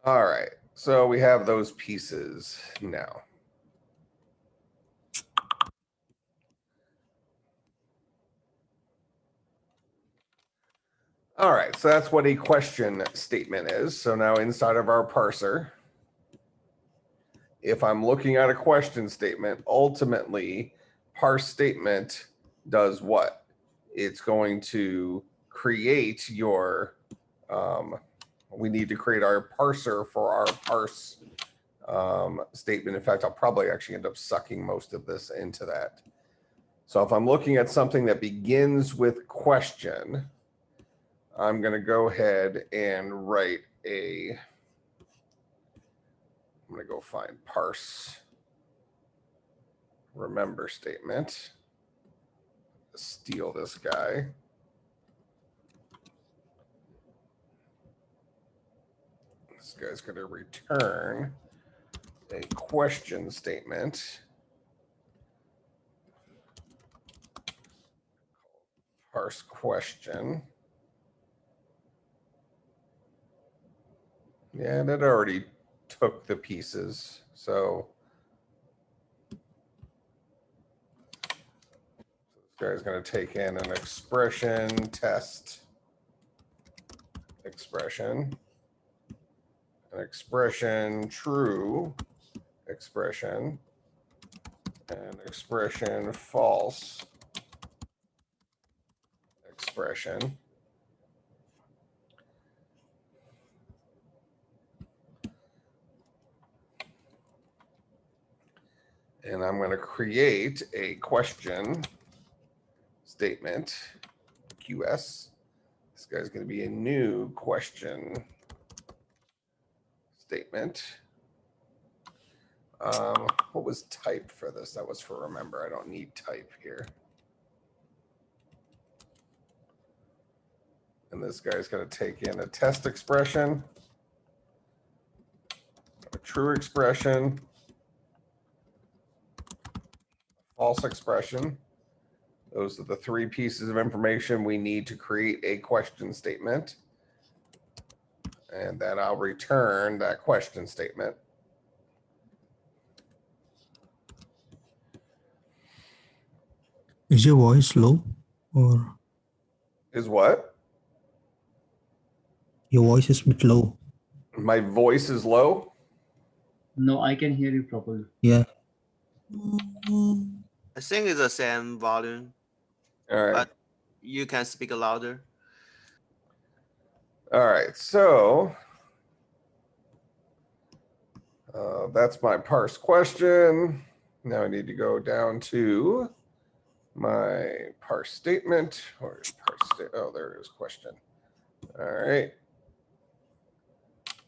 All right, so we have those pieces now. All right, so that's what a question statement is. So now inside of our parser, if I'm looking at a question statement, ultimately parse statement does what? It's going to create your, we need to create our parser for our parse statement. In fact, I'll probably actually end up sucking most of this into that. So if I'm looking at something that begins with question, I'm going to go ahead and write a, I'm going to go find parse remember statement. Steal this guy. This guy's going to return a question statement. Parse question. Yeah, and it already took the pieces. So guy's going to take in an expression, test expression, an expression, true expression, and expression, false expression. And I'm going to create a question statement, QS. This guy's going to be a new question statement. What was type for this? That was for remember. I don't need type here. And this guy's going to take in a test expression, a true expression, false expression. Those are the three pieces of information we need to create a question statement. And then I'll return that question statement. Is your voice low or Is what? your voice is a bit low? My voice is low? No, I can hear you properly. Yeah. I think it's the same volume, All right. but you can speak louder. All right. So that's my parse question. Now I need to go down to my parse statement. Or parse oh, there it is, question. All right.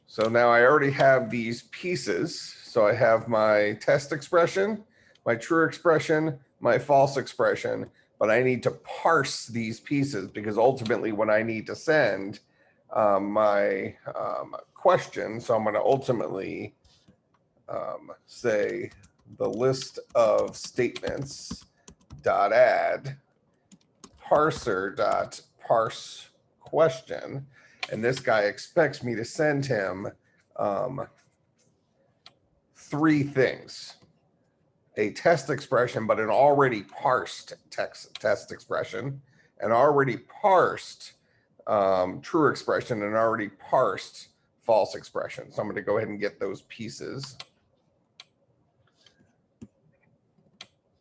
So now I already have these pieces. So I have my test expression, my true expression, my false expression, but I need to parse these pieces because ultimately when I need to send my question, so I'm going to ultimately say the list of statements dot add parser dot parse question, and this guy expects me to send him three things: a test expression, but an already parsed test expression, an already parsed true expression, and already parsed false expression. So I'm going to go ahead and get those pieces.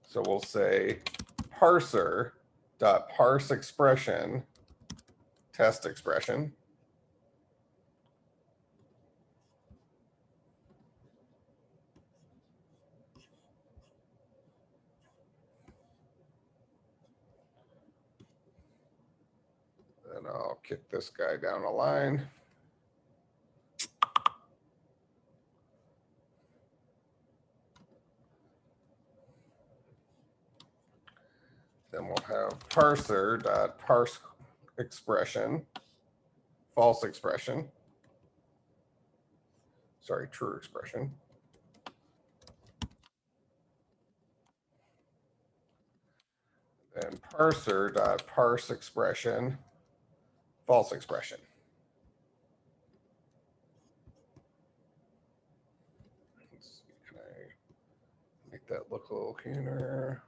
So we'll say parser dot parse expression test expression. And I'll kick this guy down a line. Then we'll have parser dot parse expression, false expression. Sorry, true expression. And parser dot parse expression, false expression. Let's see, can I make that look a little cleaner?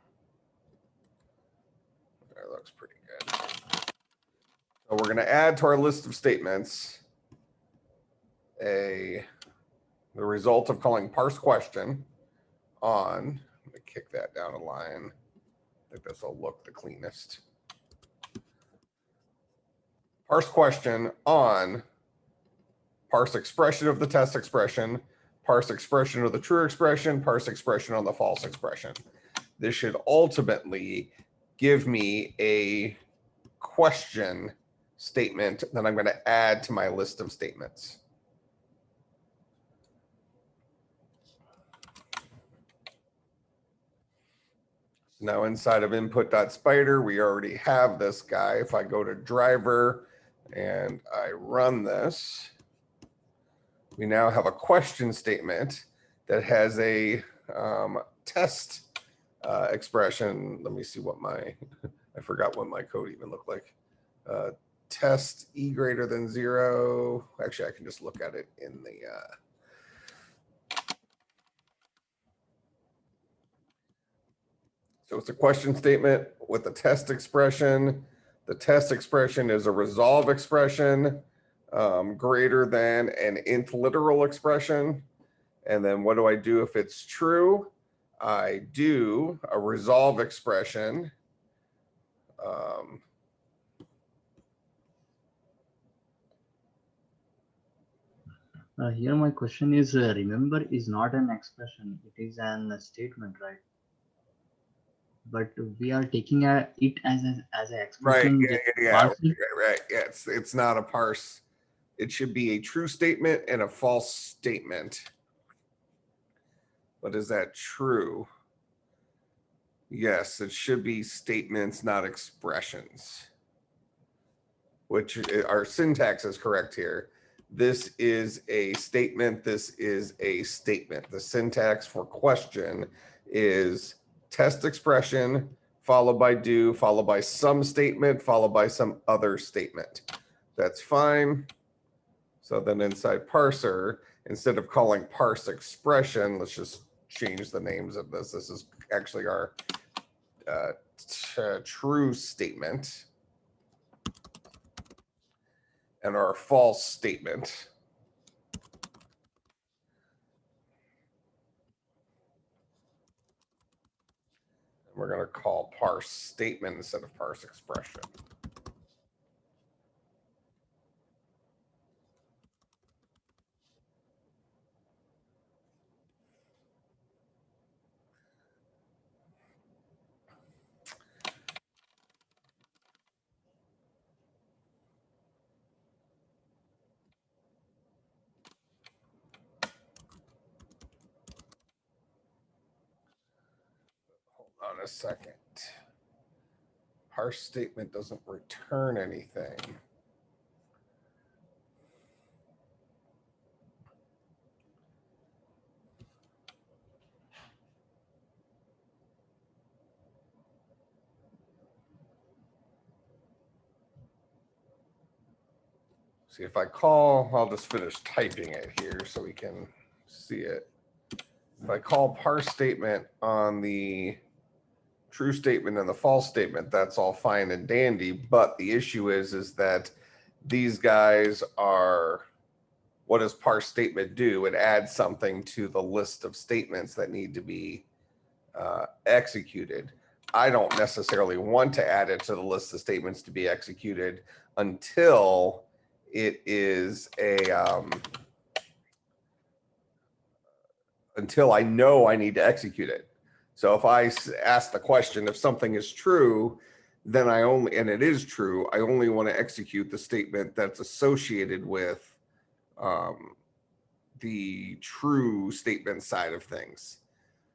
That looks pretty good. So we're going to add to our list of statements the result of calling parse question on. Let me kick that down a line. I think this will look the cleanest. Parse question on parse expression of the test expression, parse expression of the true expression, parse expression on the false expression. This should ultimately give me a question statement that I'm going to add to my list of statements. Now inside of input.spider, we already have this guy. If I go to driver and I run this, we now have a question statement that has a test expression. Let me see what my, I forgot what my code even looked like. Test E greater than 0. Actually, I can just look at it in the So it's a question statement with a test expression. The test expression is a resolve expression greater than an int literal expression. And then what do I do if it's true? I do a resolve expression. Here my question is, remember is not an expression, it is an statement, right? But we are taking it as an Right, expression. right. Yeah, it's not a parse. It should be a true statement and a false statement. But is that true? Yes, it should be statements, not expressions. Which our syntax is correct here. This is a statement. This is a statement. The syntax for question is test expression, followed by do, followed by some statement, followed by some other statement. That's fine. So then inside parser, instead of calling parse expression, let's just change the names of this. This is actually our true statement and our false statement. We're going to call parse statement instead of parse expression. Hold on a second. Parse statement doesn't return anything. See, if I call, I'll just finish typing it here so we can see it. If I call parse statement on the true statement and the false statement, that's all fine and dandy. But the issue is that these guys are, what does parse statement do? It adds something to the list of statements that need to be executed. I don't necessarily want to add it to the list of statements to be executed until it is a, until I know I need to execute it. So if I ask the question, if something is true, then I only, and it is true, I only want to execute the statement that's associated with the true statement side of things.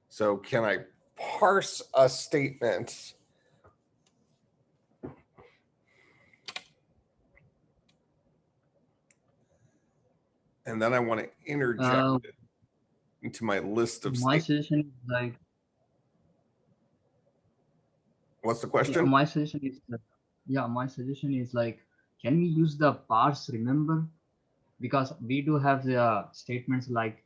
So can I parse a statement? And then I want to interject it into my list of My statements. suggestion is like, What's the question? my suggestion is my suggestion is like, can we use the parse remember? Because we do have the statements like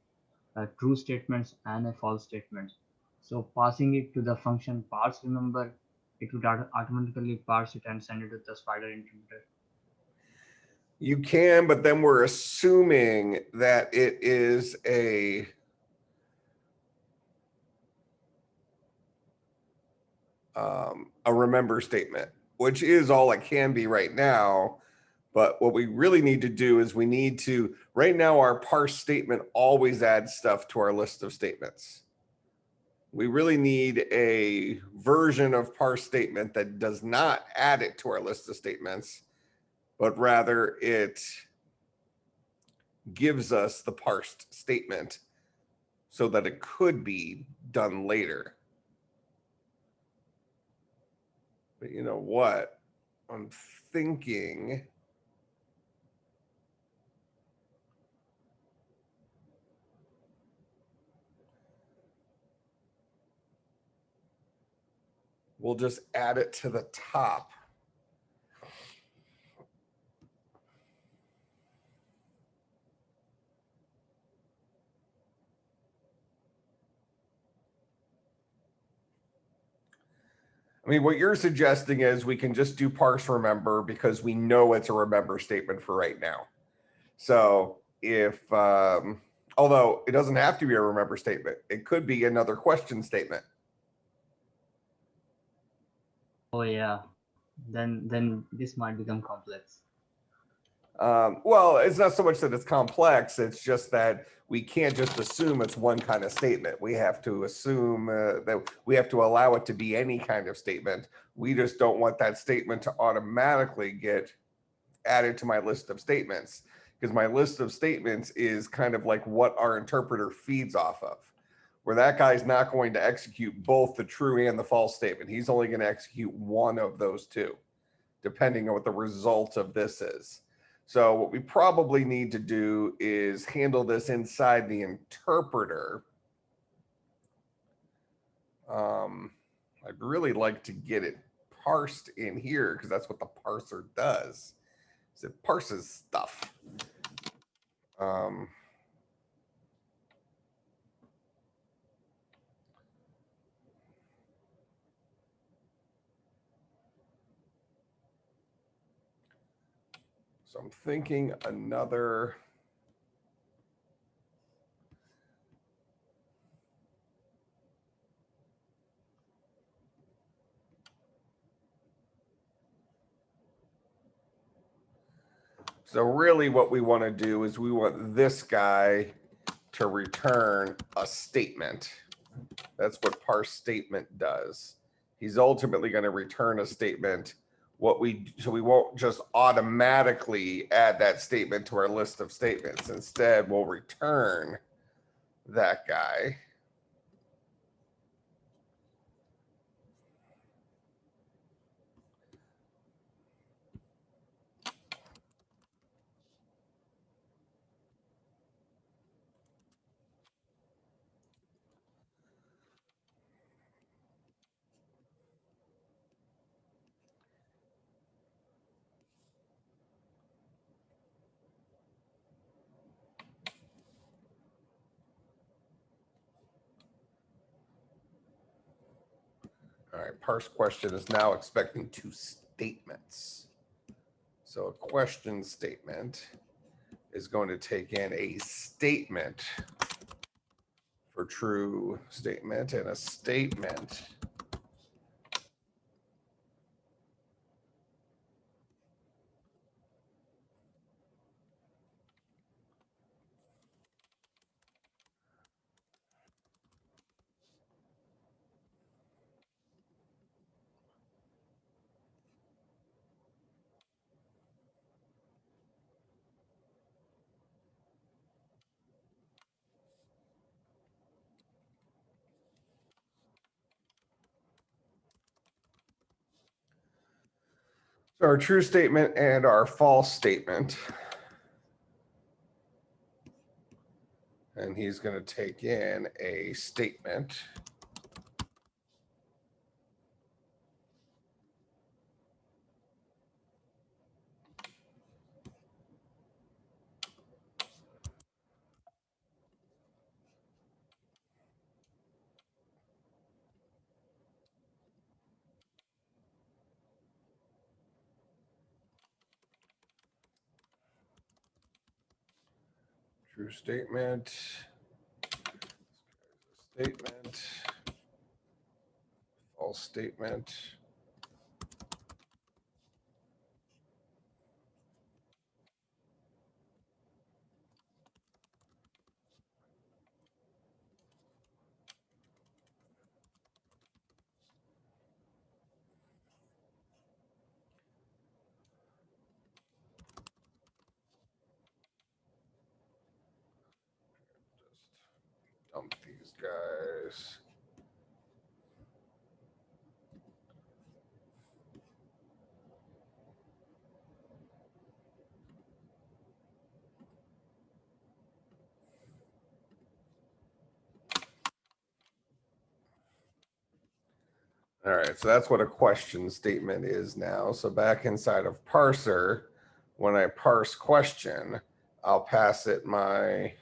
true statements and a false statement. So passing it to the function parse remember, it would automatically parse it and send it to the spider interpreter. You can, but then we're assuming that it is a remember statement, which is all it can be right now. But what we really need to do is we need to, right now, our parse statement always adds stuff to our list of statements. We really need a version of parse statement that does not add it to our list of statements, but rather it gives us the parsed statement so that it could be done later. But you know what? I'm thinking we'll just add it to the top. I mean, what you're suggesting is we can just do parse remember because we know it's a remember statement for right now. So if, although it doesn't have to be a remember statement, it could be another question statement. Oh yeah, then this might become complex. Well, it's not so much that it's complex. It's just that we can't just assume it's one kind of statement. We have to assume that we have to allow it to be any kind of statement. We just don't want that statement to automatically get added to my list of statements, because my list of statements is kind of like what our interpreter feeds off of, where that guy's not going to execute both the true and the false statement. He's only going to execute one of those two, depending on what the result of this is. So what we probably need to do is handle this inside the interpreter. I'd really like to get it parsed in here because that's what the parser does. Is it parses stuff. So I'm thinking another. So really what we want to do is we want this guy to return a statement. That's what parse statement does. He's ultimately going to return a statement. So we won't just automatically add that statement to our list of statements. Instead, we'll return that guy. All right, parse question is now expecting two statements. So a question statement is going to take in a statement for true statement and a statement So our true statement and our false statement. And he's going to take in a statement. True statement. Statement. False statement. Just dump these guys. All right, so that's what a question statement is now. So back inside of parser, when I parse question, I'll pass it my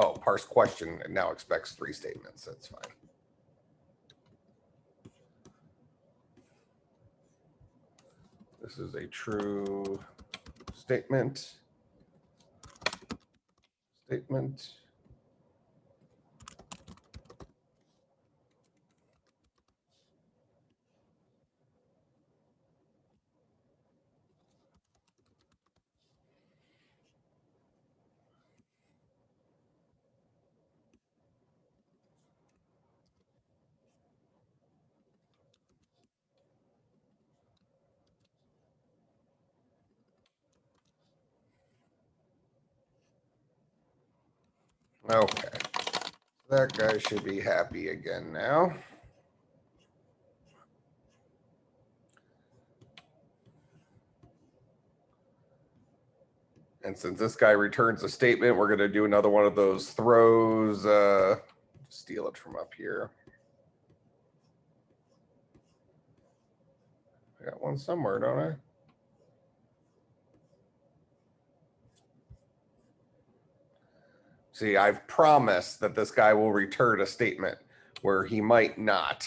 Oh, parse question and now expects 3 statements. That's fine. This is a true statement. Statement. Okay. That guy should be happy again now. And since this guy returns a statement, we're going to do another one of those throws. Steal it from up here. I got one somewhere, don't I? See, I've promised that this guy will return a statement where he might not.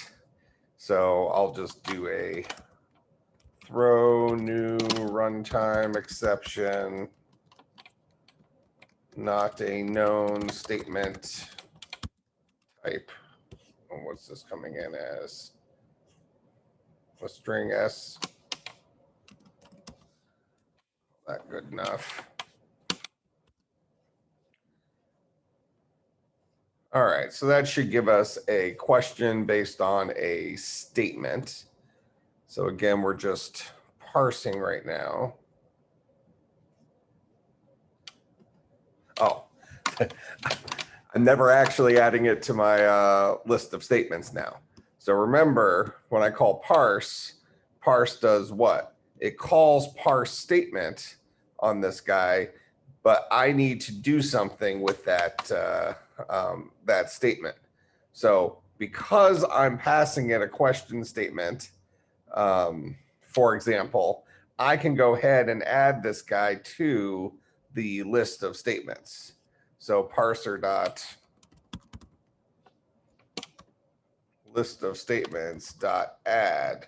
So I'll just do a throw new runtime exception, not a known statement type. And what's this coming in as? A string S. Not good enough. All right, so that should give us a question based on a statement. So again, we're just parsing right now. Oh, I'm never actually adding it to my list of statements now. So remember, when I call parse, parse does what? It calls parse statement on this guy, but I need to do something with that that statement. So because I'm passing it a question statement, for example, I can go ahead and add this guy to the list of statements. So parser dot list of statements dot add,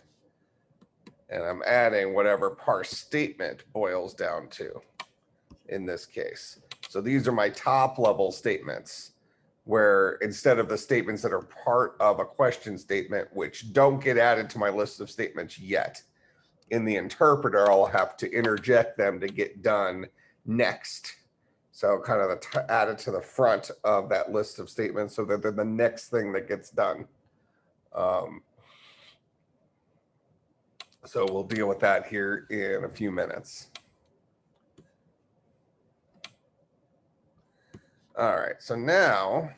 and I'm adding whatever parse statement boils down to in this case. So these are my top level statements, where instead of the statements that are part of a question statement, which don't get added to my list of statements yet, in the interpreter, I'll have to interject them to get done next. So kind of add it to the front of that list of statements so that they're the next thing that gets done. So we'll deal with that here in a few minutes. All right, so now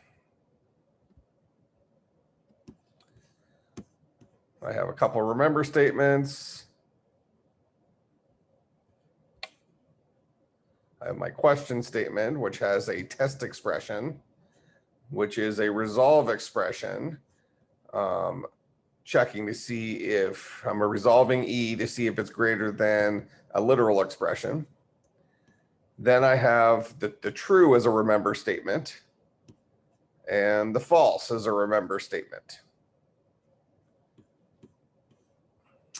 I have a couple of remember statements. I have my question statement, which has a test expression, which is a resolve expression, checking to see if I'm resolving E to see if it's greater than a literal expression. Then I have the true as a remember statement and the false as a remember statement.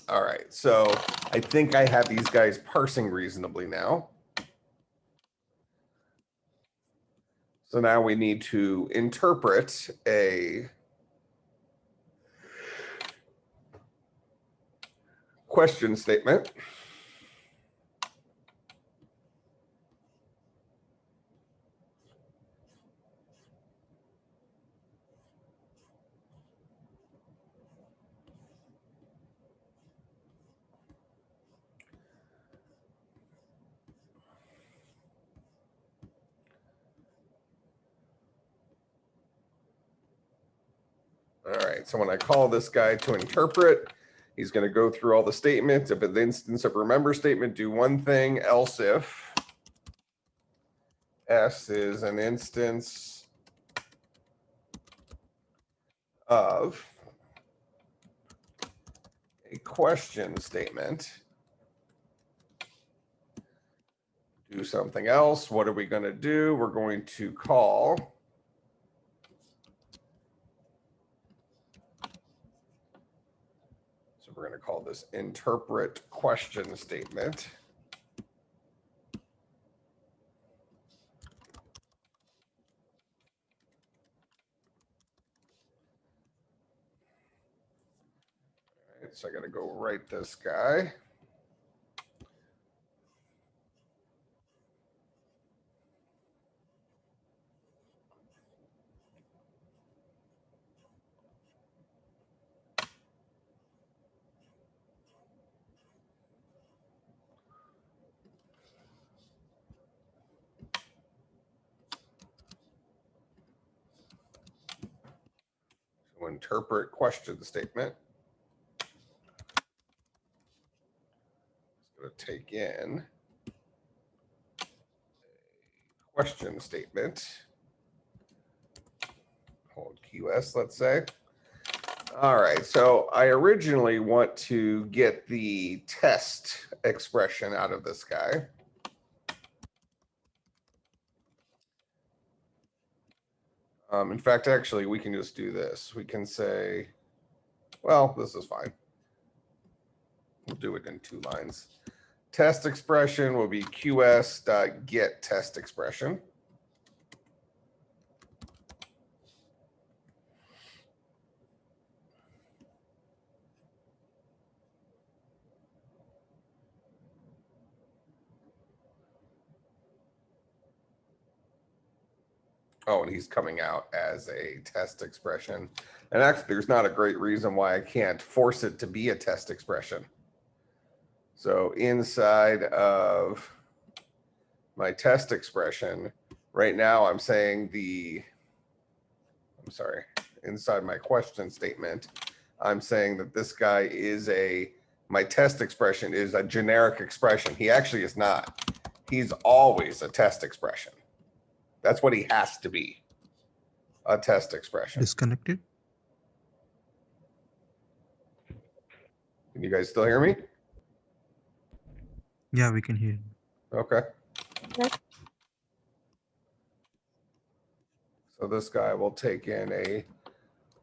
All right, so I think I have these guys parsing reasonably now. So now we need to interpret a question statement. All right, so when I call this guy to interpret, he's going to go through all the statements. If an instance of remember statement, do one thing, else if S is an instance of a question statement, do something else. What are we going to do? We're going to call call this interpret question statement. All right, so I got to go write this guy. So interpret question statement. It's going to take in a question statement. Hold QS, let's say. All right, so I originally want to get the test expression out of this guy. In fact, actually, we can just do this. We can say, well, this is fine. We'll do it in 2 lines. Test expression will be QS.get test expression. Oh, and he's coming out as a test expression. And actually, there's not a great reason why I can't force it to be a test expression. So inside of my test expression, right now I'm saying inside my question statement, I'm saying that this guy is my test expression is a generic expression. He actually is not. He's always a test expression. That's what he has to be, a test expression. Disconnected. Can you guys still hear me? Yeah, we can hear you. Okay. So this guy will take in a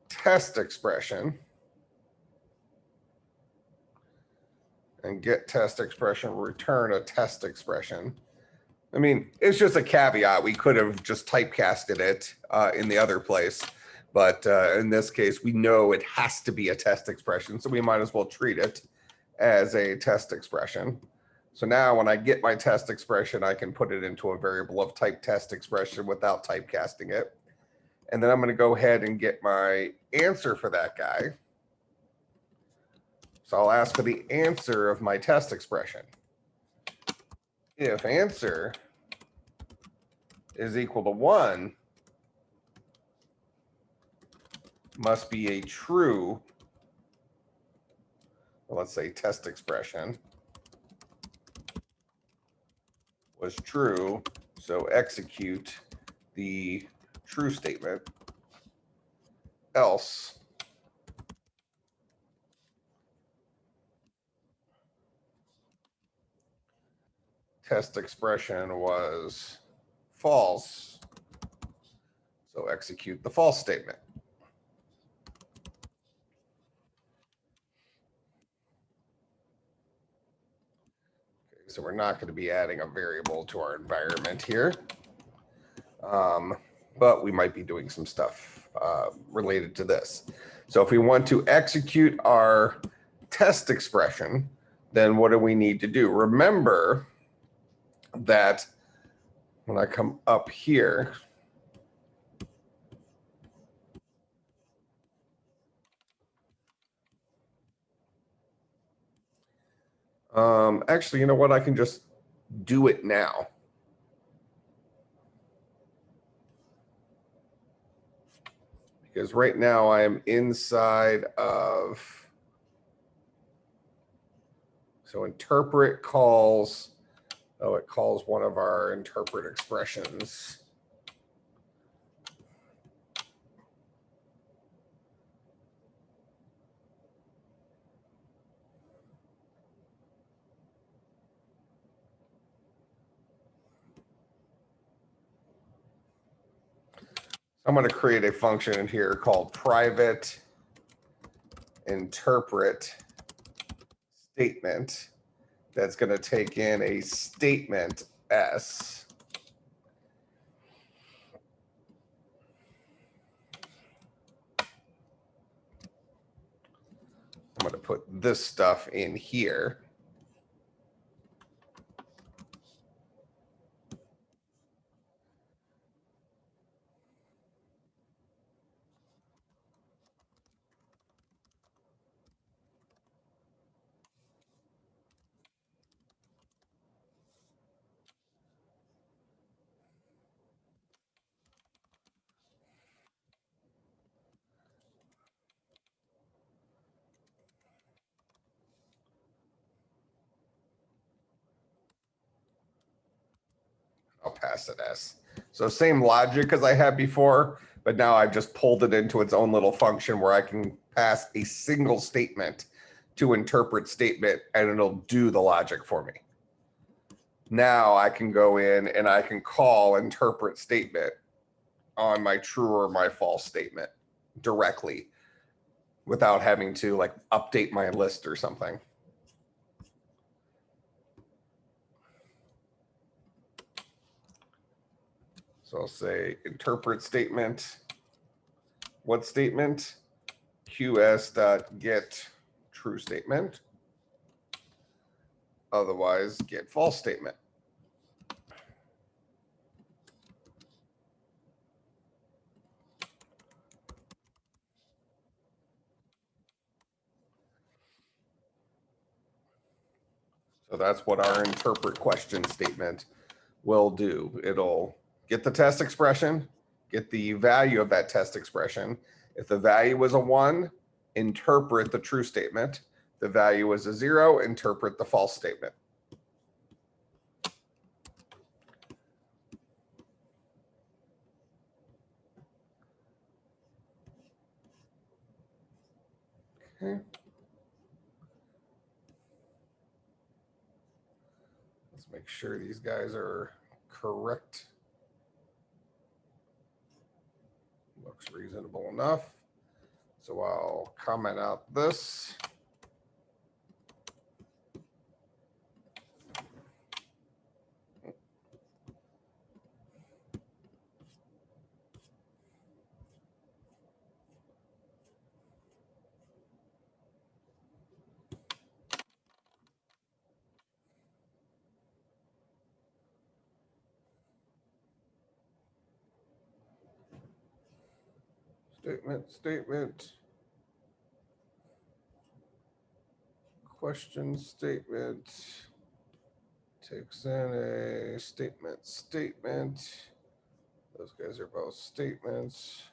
test expression and get test expression, return a test expression. I mean, it's just a caveat. We could have just typecasted it in the other place. But in this case, we know it has to be a test expression. So we might as well treat it as a test expression. So now when I get my test expression, I can put it into a variable of type test expression without typecasting it. And then I'm going to go ahead and get my answer for that guy. So I'll ask for the answer of my test expression. If answer is equal to 1, must be a true, well, let's say test expression was true. So execute the true statement. Else test expression was false. So execute the false statement. Okay, so we're not going to be adding a variable to our environment here. But we might be doing some stuff related to this. So if we want to execute our test expression, then what do we need to do? Remember that when I come up here, actually, you know what? I can just do it now. Because right now I am inside of, so interpret calls, oh, it calls one of our interpret expressions. I'm going to create a function in here called private interpret statement that's going to take in a statement S. I'm going to put this stuff in here. I'll pass it S. So same logic as I had before, but now I've just pulled it into its own little function where I can pass a single statement to interpret statement and it'll do the logic for me. Now I can go in and I can call interpret statement on my true or my false statement directly without having to like update my list or something. So I'll say interpret statement. What statement? QS.get true statement. Otherwise, get false statement. So that's what our interpret question statement will do. It'll get the test expression, get the value of that test expression. If the value was a 1, interpret the true statement. The value was a 0, interpret the false statement. Okay. Let's make sure these guys are correct. Looks reasonable enough. So I'll comment out this. Statement. Question statement. Takes in a statement. Those guys are both statements.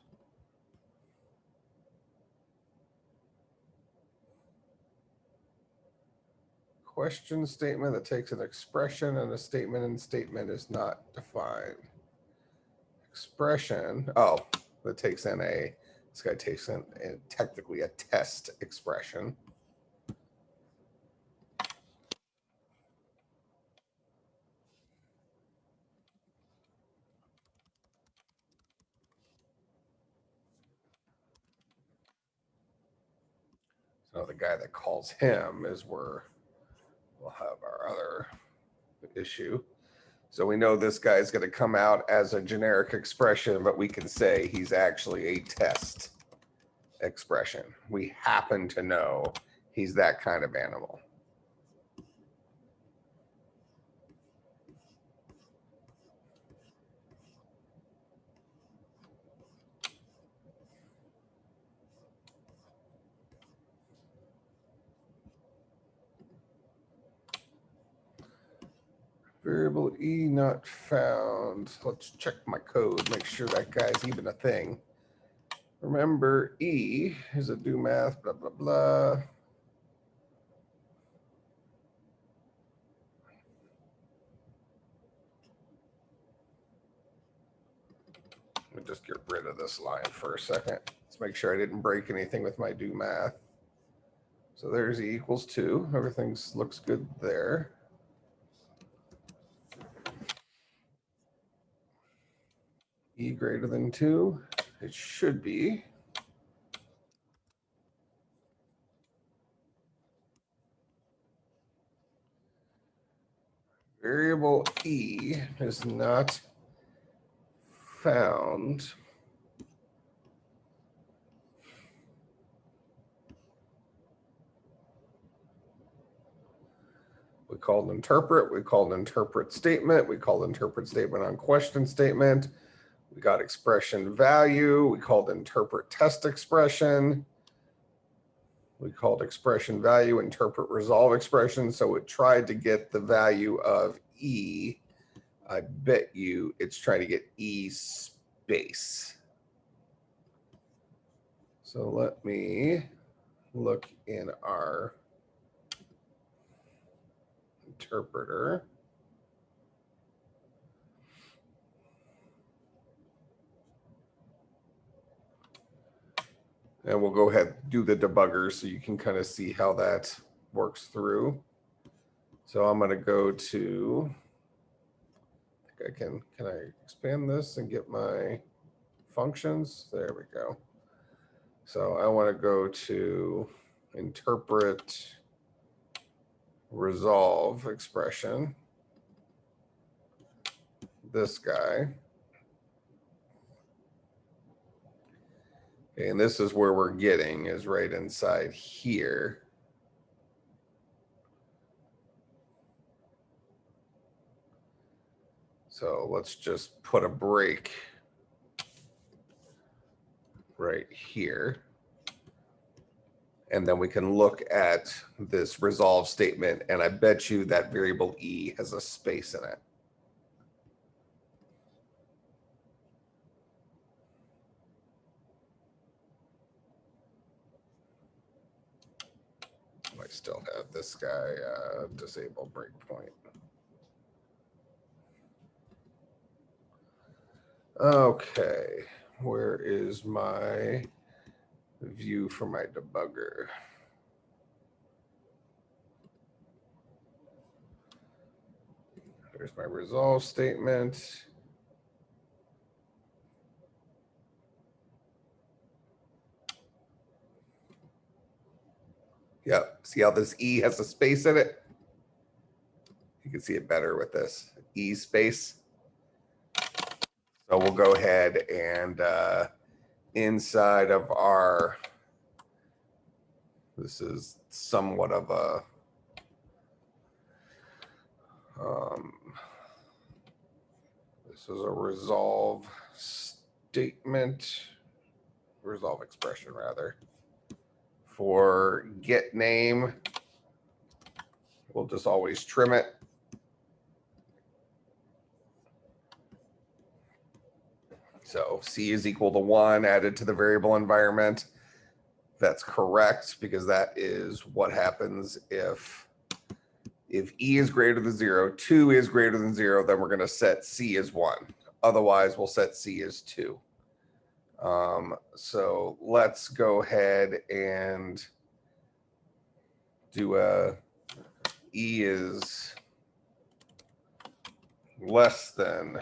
Question statement that takes an expression and a statement, and statement is not defined. Expression, oh, that takes in a, this guy takes in technically a test expression. So the guy that calls him is where we'll have our other issue. So we know this guy's going to come out as a generic expression, but we can say he's actually a test expression. We happen to know he's that kind of animal. Variable E not found. Let's check my code, make sure that guy's even a thing. Remember, E is a do math, blah, blah, blah. Let me just get rid of this line for a second. Let's make sure I didn't break anything with my do math. So there's E equals 2. Everything looks good there. E greater than 2. It should be. variable E is not found we called interpret, we called interpret statement, we called interpret statement on question statement, we got expression value, we called interpret test expression, we called expression value interpret resolve expression. So it tried to get the value of E. I bet you it's trying to get E space. So let me look in our interpreter. And we'll go ahead and do the debugger so you can kind of see how that works through. So I'm going to go to, can I expand this and get my functions? There we go. So I want to go to interpret resolve expression. This guy. Okay, and this is where we're getting is right inside here. So let's just put a break right here. And then we can look at this resolve statement, and I bet you that variable E has a space in it. I still have this guy disable breakpoint. Okay, where is my view for my debugger? There's my resolve statement. Yep, see how this E has a space in it? You can see it better with this E space. So we'll go ahead and inside of our, this is somewhat of a, this is a resolve statement, resolve expression rather. For get name, we'll just always trim it. So C is equal to 1 added to the variable environment. That's correct because that is what happens if E is greater than 0, 2 is greater than 0, then we're going to set C as 1. Otherwise, we'll set C as 2. So let's go ahead and do a E is less than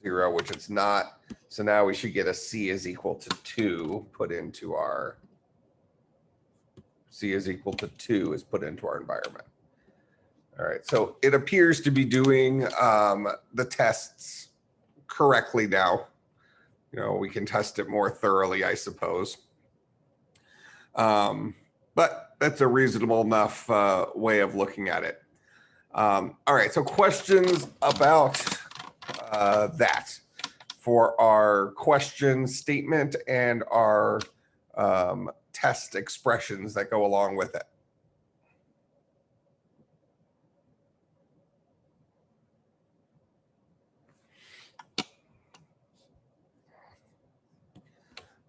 0, which it's not. So now we should get a C is equal to 2 put into our, C is equal to 2 is put into our environment. All right, so it appears to be doing the tests correctly now. You know, we can test it more thoroughly, I suppose. But that's a reasonable enough way of looking at it. All right, so questions about that for our question statement and our test expressions that go along with it.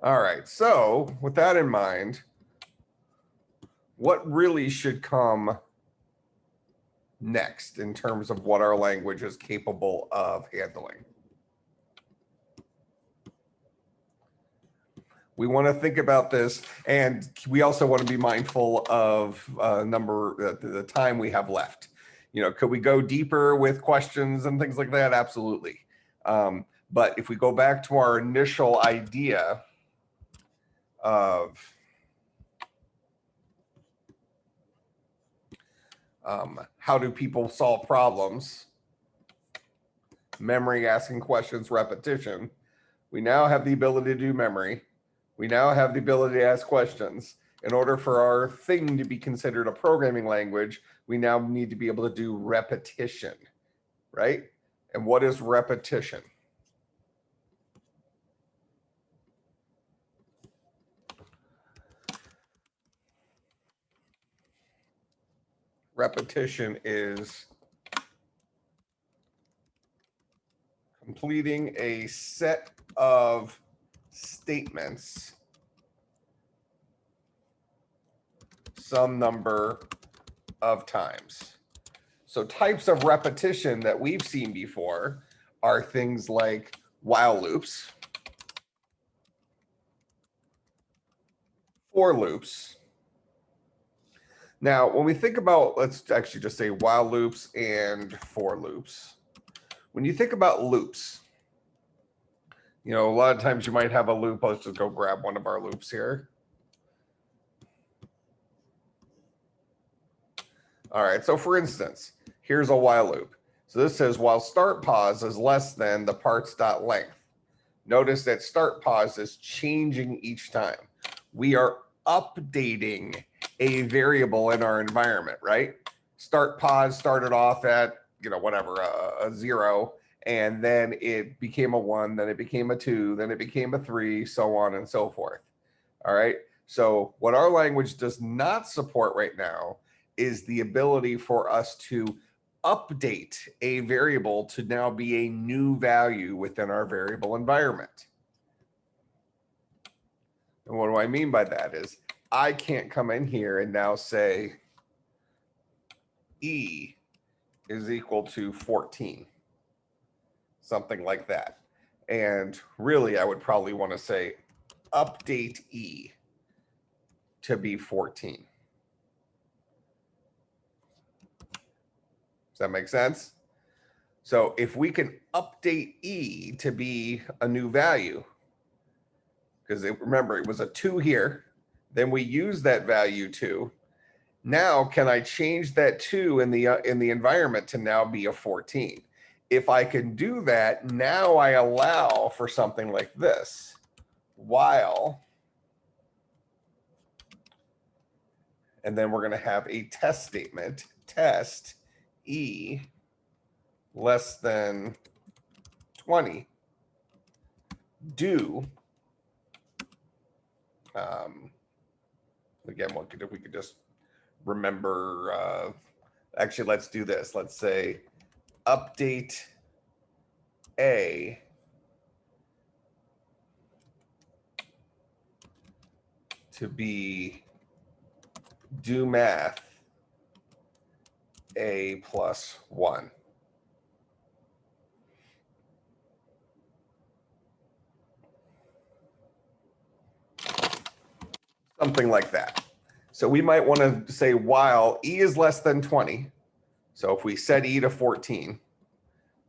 All right, so with that in mind, what really should come next in terms of what our language is capable of handling? We want to think about this, and we also want to be mindful of the time we have left. You know, could we go deeper with questions and things like that? Absolutely. But if we go back to our initial idea of how do people solve problems, memory, asking questions, repetition. We now have the ability to do memory. We now have the ability to ask questions. In order for our thing to be considered a programming language, we now need to be able to do repetition, right? And what is repetition? Repetition is completing a set of statements some number of times. So types of repetition that we've seen before are things like while loops, for loops. Now, when we think about, let's actually just say while loops and for loops. When you think about loops, you know, a lot of times you might have a loop. Let's just go grab one of our loops here. All right, so for instance, here's a while loop. So this says while start pause is less than the parts.length. Notice that start pause is changing each time. We are updating a variable in our environment, right? Start pause started off at, you know, whatever, a 0, and then it became a 1, then it became a 2, then it became a 3, so on and so forth. All right, so what our language does not support right now is the ability for us to update a variable to now be a new value within our variable environment. And what do I mean by that is I can't come in here and now say E is equal to 14, something like that. And really, I would probably want to say update E to be 14. Does that make sense? So if we can update E to be a new value, because remember, it was a 2 here, then we use that value 2. Now, can I change that 2 in the environment to now be a 14? If I can do that, now I allow for something like this. While, and then we're going to have a test statement, test E less than 20, do, again, what could we could just remember, actually, let's do this. Let's say update A to be do math A plus 1. Something like that. So we might want to say while E is less than 20. So if we set E to 14,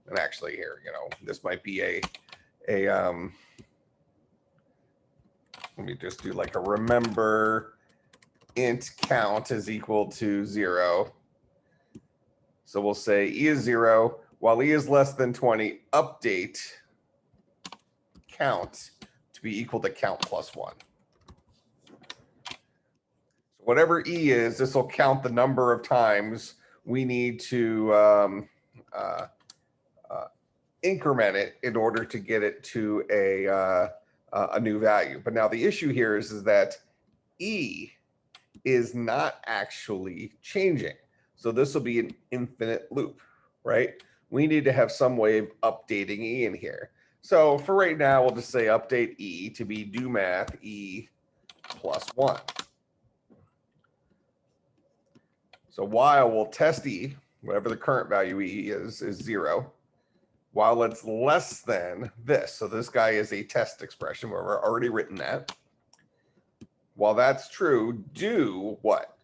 and actually here, you know, this might be let me just do like a remember int count is equal to 0. So we'll say E is 0, while E is less than 20, update count to be equal to count plus 1. So whatever E is, this will count the number of times we need to increment it in order to get it to a new value. But now the issue here is that E is not actually changing. So this will be an infinite loop, right? We need to have some way of updating E in here. So for right now, we'll just say update E to be do math E plus 1. So while we'll test E, whatever the current value E is 0, while it's less than this. So this guy is a test expression where we've already written that. While that's true, do what?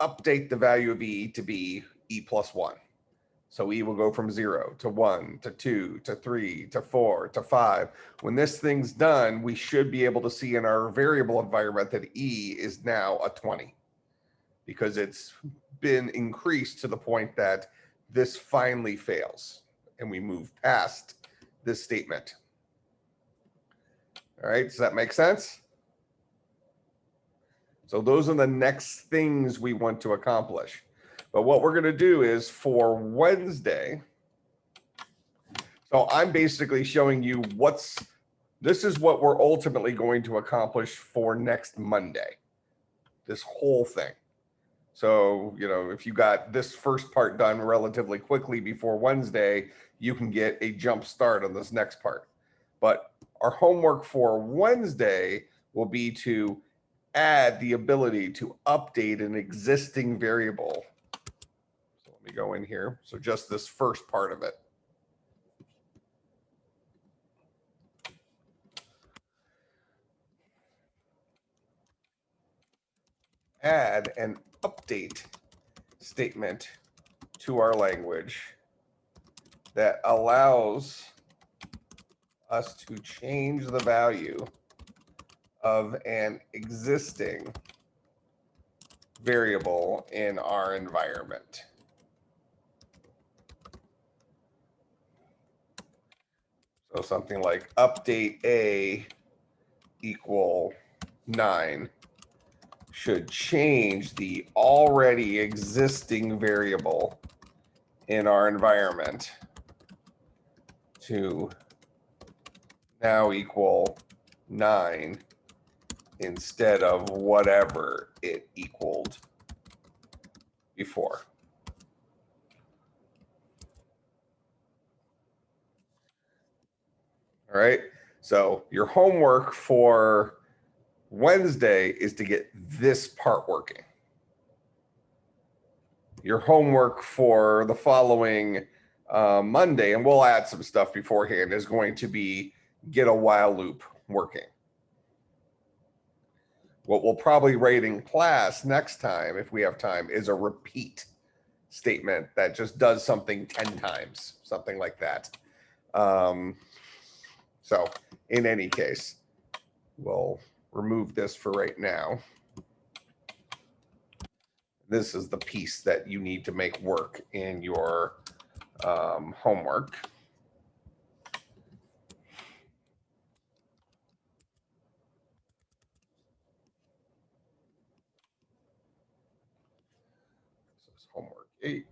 Update the value of E to be E plus 1. So E will go from 0 to 1 to 2 to 3 to 4 to 5. When this thing's done, we should be able to see in our variable environment that E is now a 20. because it's been increased to the point that this finally fails and we move past this statement. All right, does that make sense? So those are the next things we want to accomplish. But what we're going to do is for Wednesday, so I'm basically showing you this is what we're ultimately going to accomplish for next Monday, this whole thing. So, you know, if you got this first part done relatively quickly before Wednesday, you can get a jump start on this next part. But our homework for Wednesday will be to add the ability to update an existing variable. So let me go in here. So just this first part of it. Add an update statement to our language that allows us to change the value of an existing variable in our environment. So something like update A equal 9 should change the already existing variable in our environment to now equal 9 instead of whatever it equaled before. All right, so your homework for Wednesday is to get this part working. Your homework for the following Monday, and we'll add some stuff beforehand, is going to be get a while loop working. What we'll probably write in class next time, if we have time, is a repeat statement that just does something 10 times, something like that. So in any case, we'll remove this for right now. This is the piece that you need to make work in your homework. This is homework 8.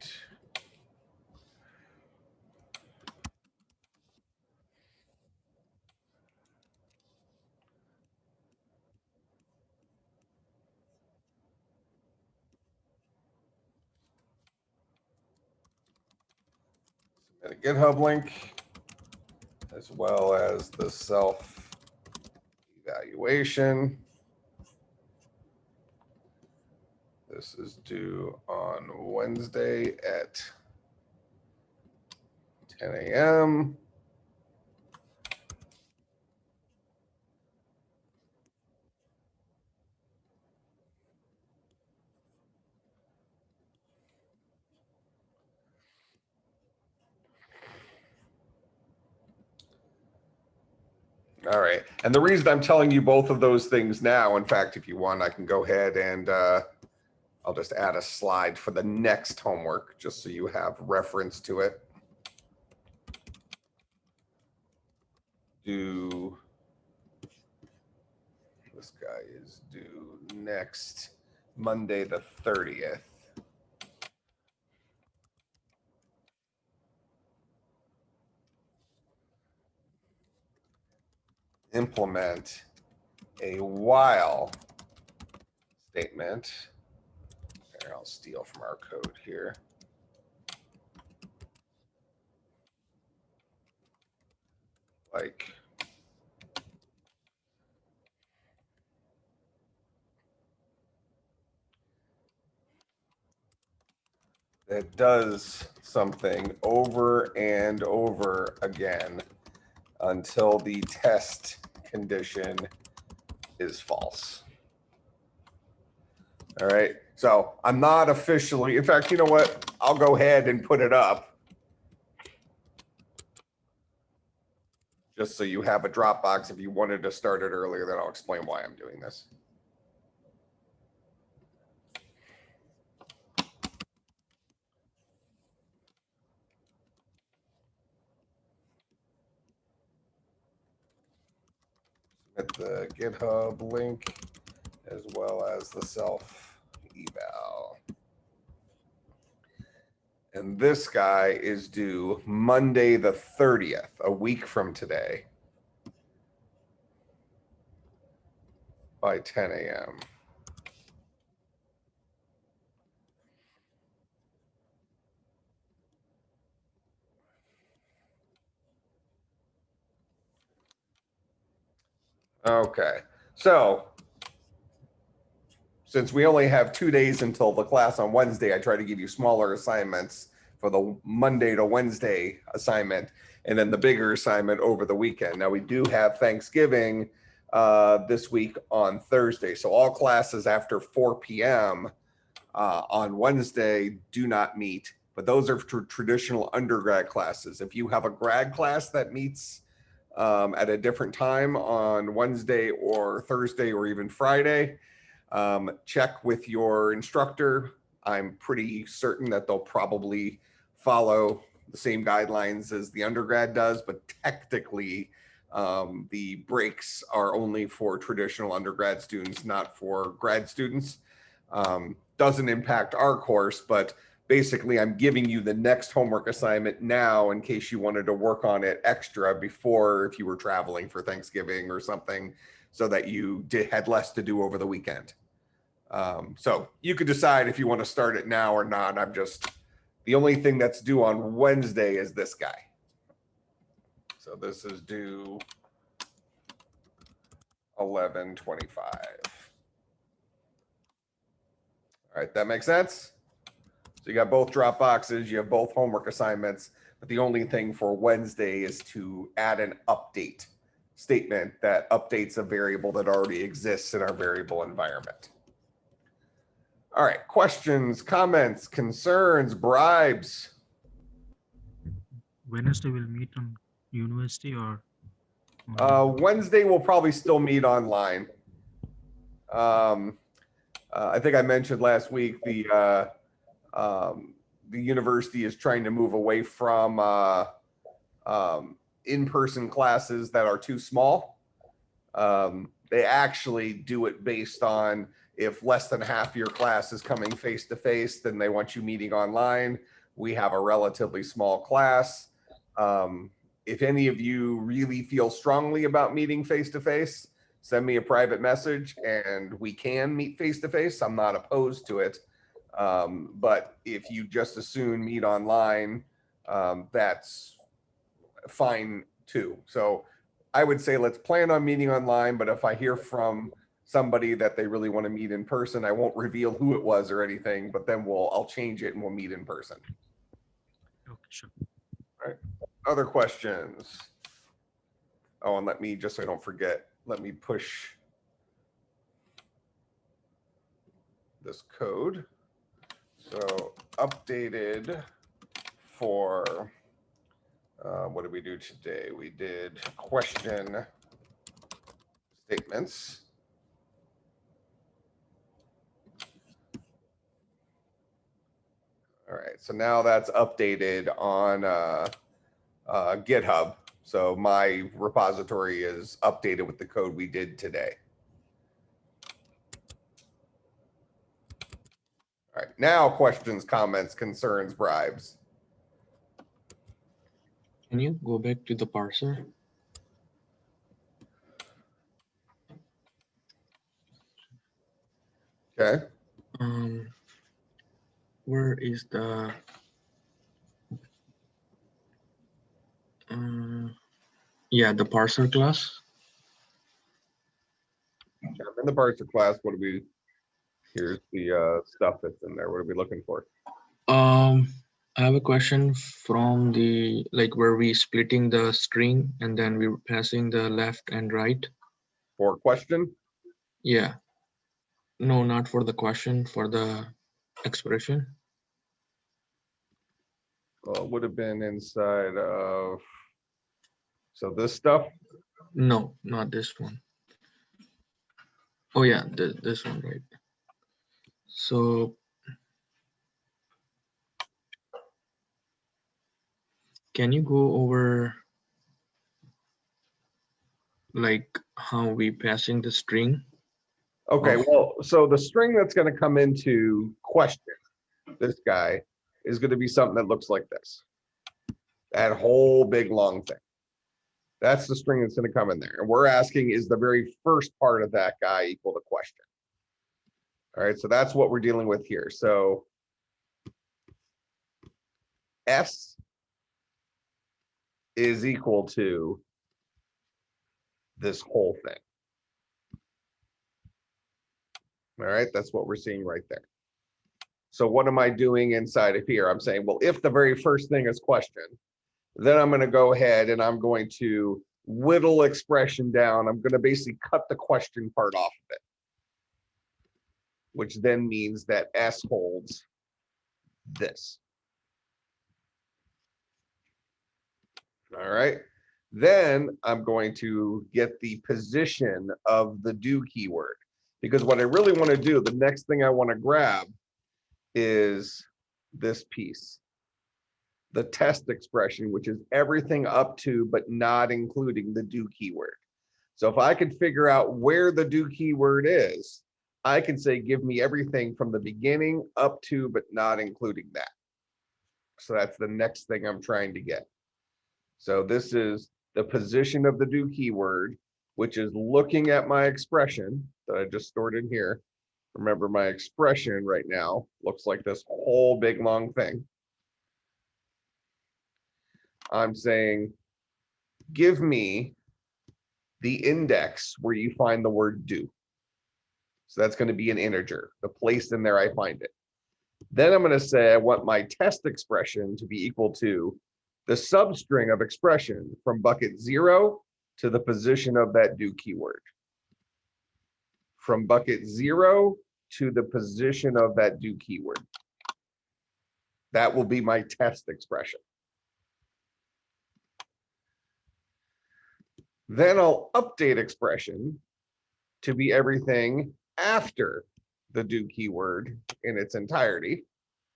And a GitHub link, as well as the self-evaluation. This is due on Wednesday at 10 a.m. All right. And the reason I'm telling you both of those things now, in fact, if you want, I can go ahead and I'll just add a slide for the next homework, just so you have reference to it. Due, this guy is due next Monday, the 30th. Implement a while statement. Here, I'll steal from our code here. Like that does something over and over again until the test condition is false. All right, so I'm not officially, in fact, you know what? I'll go ahead and put it up just so you have a Dropbox. If you wanted to start it earlier, then I'll explain why I'm doing this. At the GitHub link as well as the self eval. And this guy is due Monday the 30th, a week from today, by 10 a.m. Okay, so since we only have 2 days until the class on Wednesday, I try to give you smaller assignments for the Monday to Wednesday assignment, and then the bigger assignment over the weekend. Now we do have Thanksgiving this week on Thursday, so all classes after 4 p.m. On Wednesday do not meet, but those are traditional undergrad classes. If you have a grad class that meets at a different time on Wednesday or Thursday or even Friday, check with your instructor. I'm pretty certain that they'll probably follow the same guidelines as the undergrad does, but technically the breaks are only for traditional undergrad students, not for grad students. Doesn't impact our course, but basically I'm giving you the next homework assignment now in case you wanted to work on it extra before, if you were traveling for Thanksgiving or something, so that you had less to do over the weekend. So you could decide if you want to start it now or not. The only thing that's due on Wednesday is this guy. So this is due 11/25. All right, that makes sense? So you got both drop boxes, you have both homework assignments, but the only thing for Wednesday is to add an update statement that updates a variable that already exists in our variable environment. All right, questions, comments, concerns, bribes? Wednesday will meet on university or? Wednesday we'll probably still meet online. I think I mentioned last week the university is trying to move away from in-person classes that are too small. They actually do it based on if less than half your class is coming face-to-face, then they want you meeting online. We have a relatively small class. If any of you really feel strongly about meeting face-to-face, send me a private message and we can meet face-to-face. I'm not opposed to it. But if you just as soon meet online, that's fine too. So I would say let's plan on meeting online, but if I hear from somebody that they really want to meet in person, I won't reveal who it was or anything, but then I'll change it and we'll meet in person. Okay, sure. All right. Other questions? Oh, and let me, just so I don't forget, let me push this code. So updated for, what did we do today? We did question statements. All right, so now that's updated on GitHub. So my repository is updated with the code we did today. All right, now questions, comments, concerns, bribes. Can you go back to the parser? Okay. Where is the yeah, the parser class? I'm in the parser class. What do we, here's the stuff that's in there. What are we looking for? I have a question from the, like, where we splitting the string and then we're passing the left and right. For question? Yeah. No, not for the question, for the expression. Well, it would have been inside of, so this stuff. No, not this one. Oh yeah, this one, right? So can you go over like how we passing the string. Okay, Oh. well, so the string that's going to come into question, this guy, is going to be something that looks like this. That whole big long thing. That's the string that's going to come in there. And we're asking, is the very first part of that guy equal to question? All right, so that's what we're dealing with here. So S is equal to this whole thing. All right, that's what we're seeing right there. So what am I doing inside of here? I'm saying, well, if the very first thing is question, then I'm going to go ahead and I'm going to whittle expression down. I'm going to basically cut the question part off of it, which then means that S holds this. All right. Then I'm going to get the position of the do keyword, because what I really want to do, the next thing I want to grab is this piece, the test expression, which is everything up to but not including the do keyword. So if I could figure out where the do keyword is, I can say, give me everything from the beginning up to but not including that. So that's the next thing I'm trying to get. So this is the position of the do keyword, which is looking at my expression that I just stored in here. Remember, my expression right now looks like this whole big long thing. I'm saying, give me the index where you find the word do. So that's going to be an integer, the place in there I find it. Then I'm going to say I want my test expression to be equal to the substring of expression from bucket 0 to the position of that do keyword. From bucket 0 to the position of that do keyword. That will be my test expression. Then I'll update expression to be everything after the do keyword in its entirety.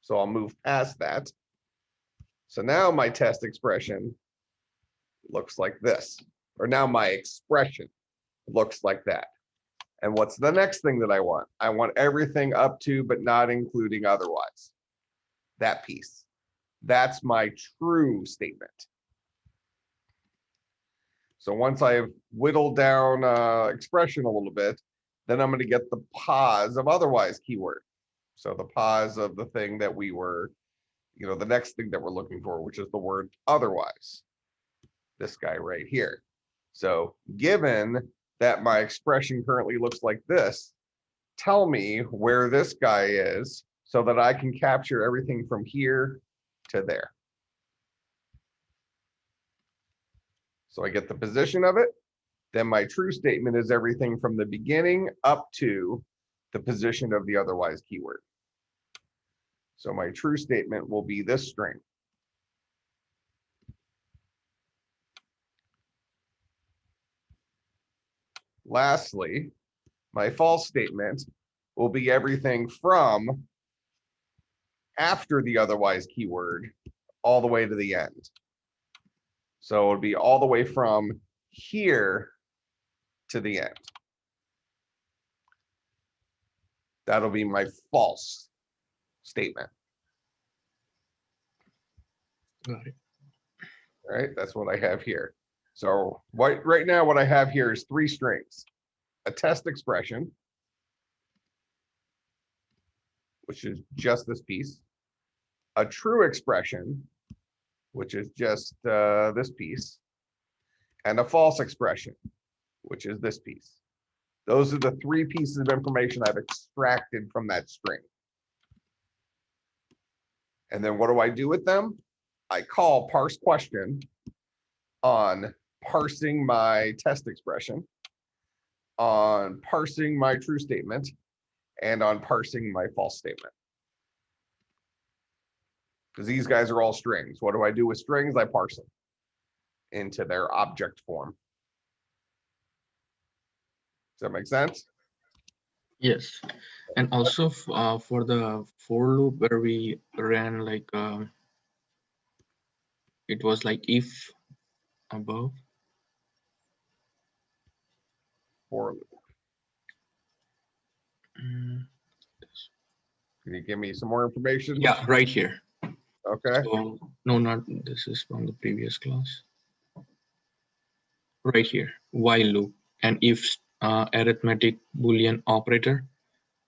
So I'll move past that. So now my test expression looks like this, or now my expression looks like that. And what's the next thing that I want? I want everything up to but not including otherwise. That piece. That's my true statement. So once I've whittled down expression a little bit, then I'm going to get the pause of otherwise keyword. So the pause of the thing that we were, the next thing that we're looking for, which is the word otherwise. This guy right here. So given that my expression currently looks like this, tell me where this guy is so that I can capture everything from here to there. So I get the position of it. Then my true statement is everything from the beginning up to the position of the otherwise keyword. So my true statement will be this string. Lastly, my false statement will be everything from after the otherwise keyword all the way to the end. So it would be all the way from here to the end. That'll be my false statement. Got it. All right, that's what I have here. So right now what I have here is 3 strings. A test expression, which is just this piece. A true expression, which is just this piece. And a false expression, which is this piece. Those are the 3 pieces of information I've extracted from that string. And then what do I do with them? I call parse question on parsing my test expression, on parsing my true statement, and on parsing my false statement. Because these guys are all strings. What do I do with strings? I parse them into their object form. Does that make sense? Yes. And also for the for loop where we ran like it was like if above. for loop. Mm, Can you give me some more information? yeah, right here. Okay. So, no, not this is from the previous class. Right here, while loop and if arithmetic Boolean operator.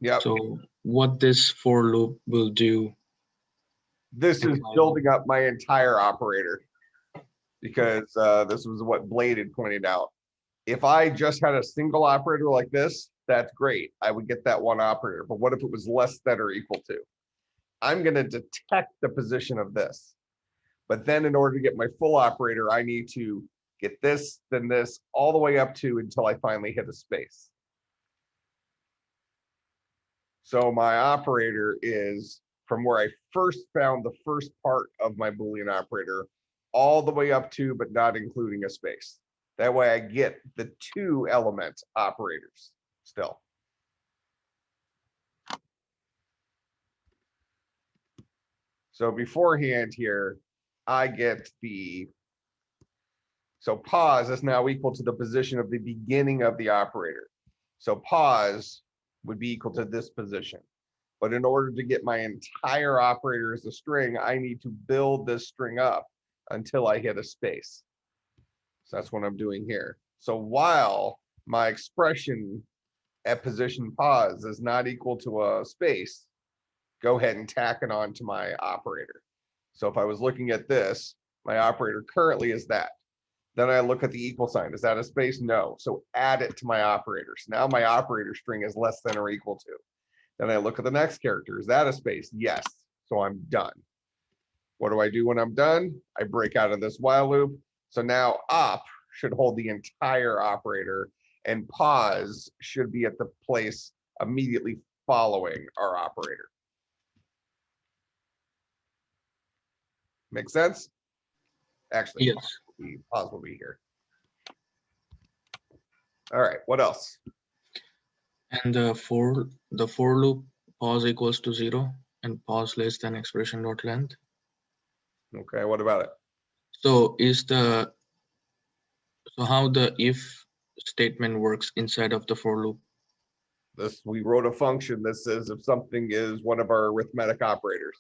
Yep. So what this for loop will do. This is building up my entire operator because this was what Blade had pointed out. If I just had a single operator like this, that's great. I would get that one operator. But what if it was less than or equal to? I'm going to detect the position of this. But then in order to get my full operator, I need to get this, then this, all the way up to until I finally hit a space. So my operator is from where I first found the first part of my Boolean operator all the way up to, but not including a space. That way I get the 2 element operators still. So beforehand here, I get so pause is now equal to the position of the beginning of the operator. So pause would be equal to this position. But in order to get my entire operator as a string, I need to build this string up until I hit a space. So that's what I'm doing here. So while my expression at position pause is not equal to a space, go ahead and tack it on to my operator. So if I was looking at this, my operator currently is that. Then I look at the equal sign. Is that a space? No. So add it to my operators. Now my operator string is less than or equal to. Then I look at the next character. Is that a space? Yes. So I'm done. What do I do when I'm done? I break out of this while loop. So now op should hold the entire operator and pause should be at the place immediately following our operator. Make sense? Actually, Yes. pause will be here. All right, what else? And the for loop pause equals to 0 and pause less than expression dot length. Okay, what about it? So how the if statement works inside of the for loop. We wrote a function that says if something is one of our arithmetic operators.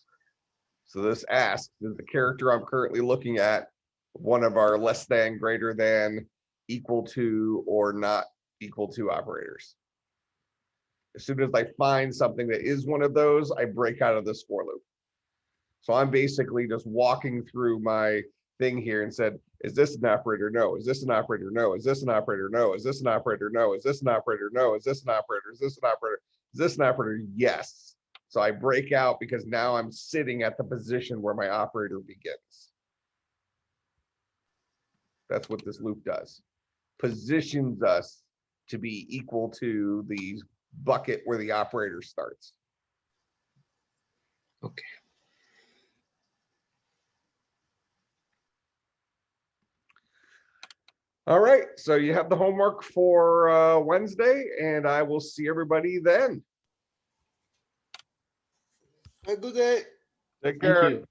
So this asks, is the character I'm currently looking at one of our less than, greater than, equal to, or not equal to operators? As soon as I find something that is one of those, I break out of this for loop. So I'm basically just walking through my thing here and said, is this an operator? No. Is this an operator? No. Is this an operator? No. Is this an operator? No. Is this an operator? No. Is this an operator? Is this an operator? Is this an operator? Yes. So I break out because now I'm sitting at the position where my operator begins. That's what this loop does. Positions us to be equal to the bucket where the operator starts. Okay. All right, so you have the homework for Wednesday, and I will see everybody then. Have a good day. Take Thank care. you.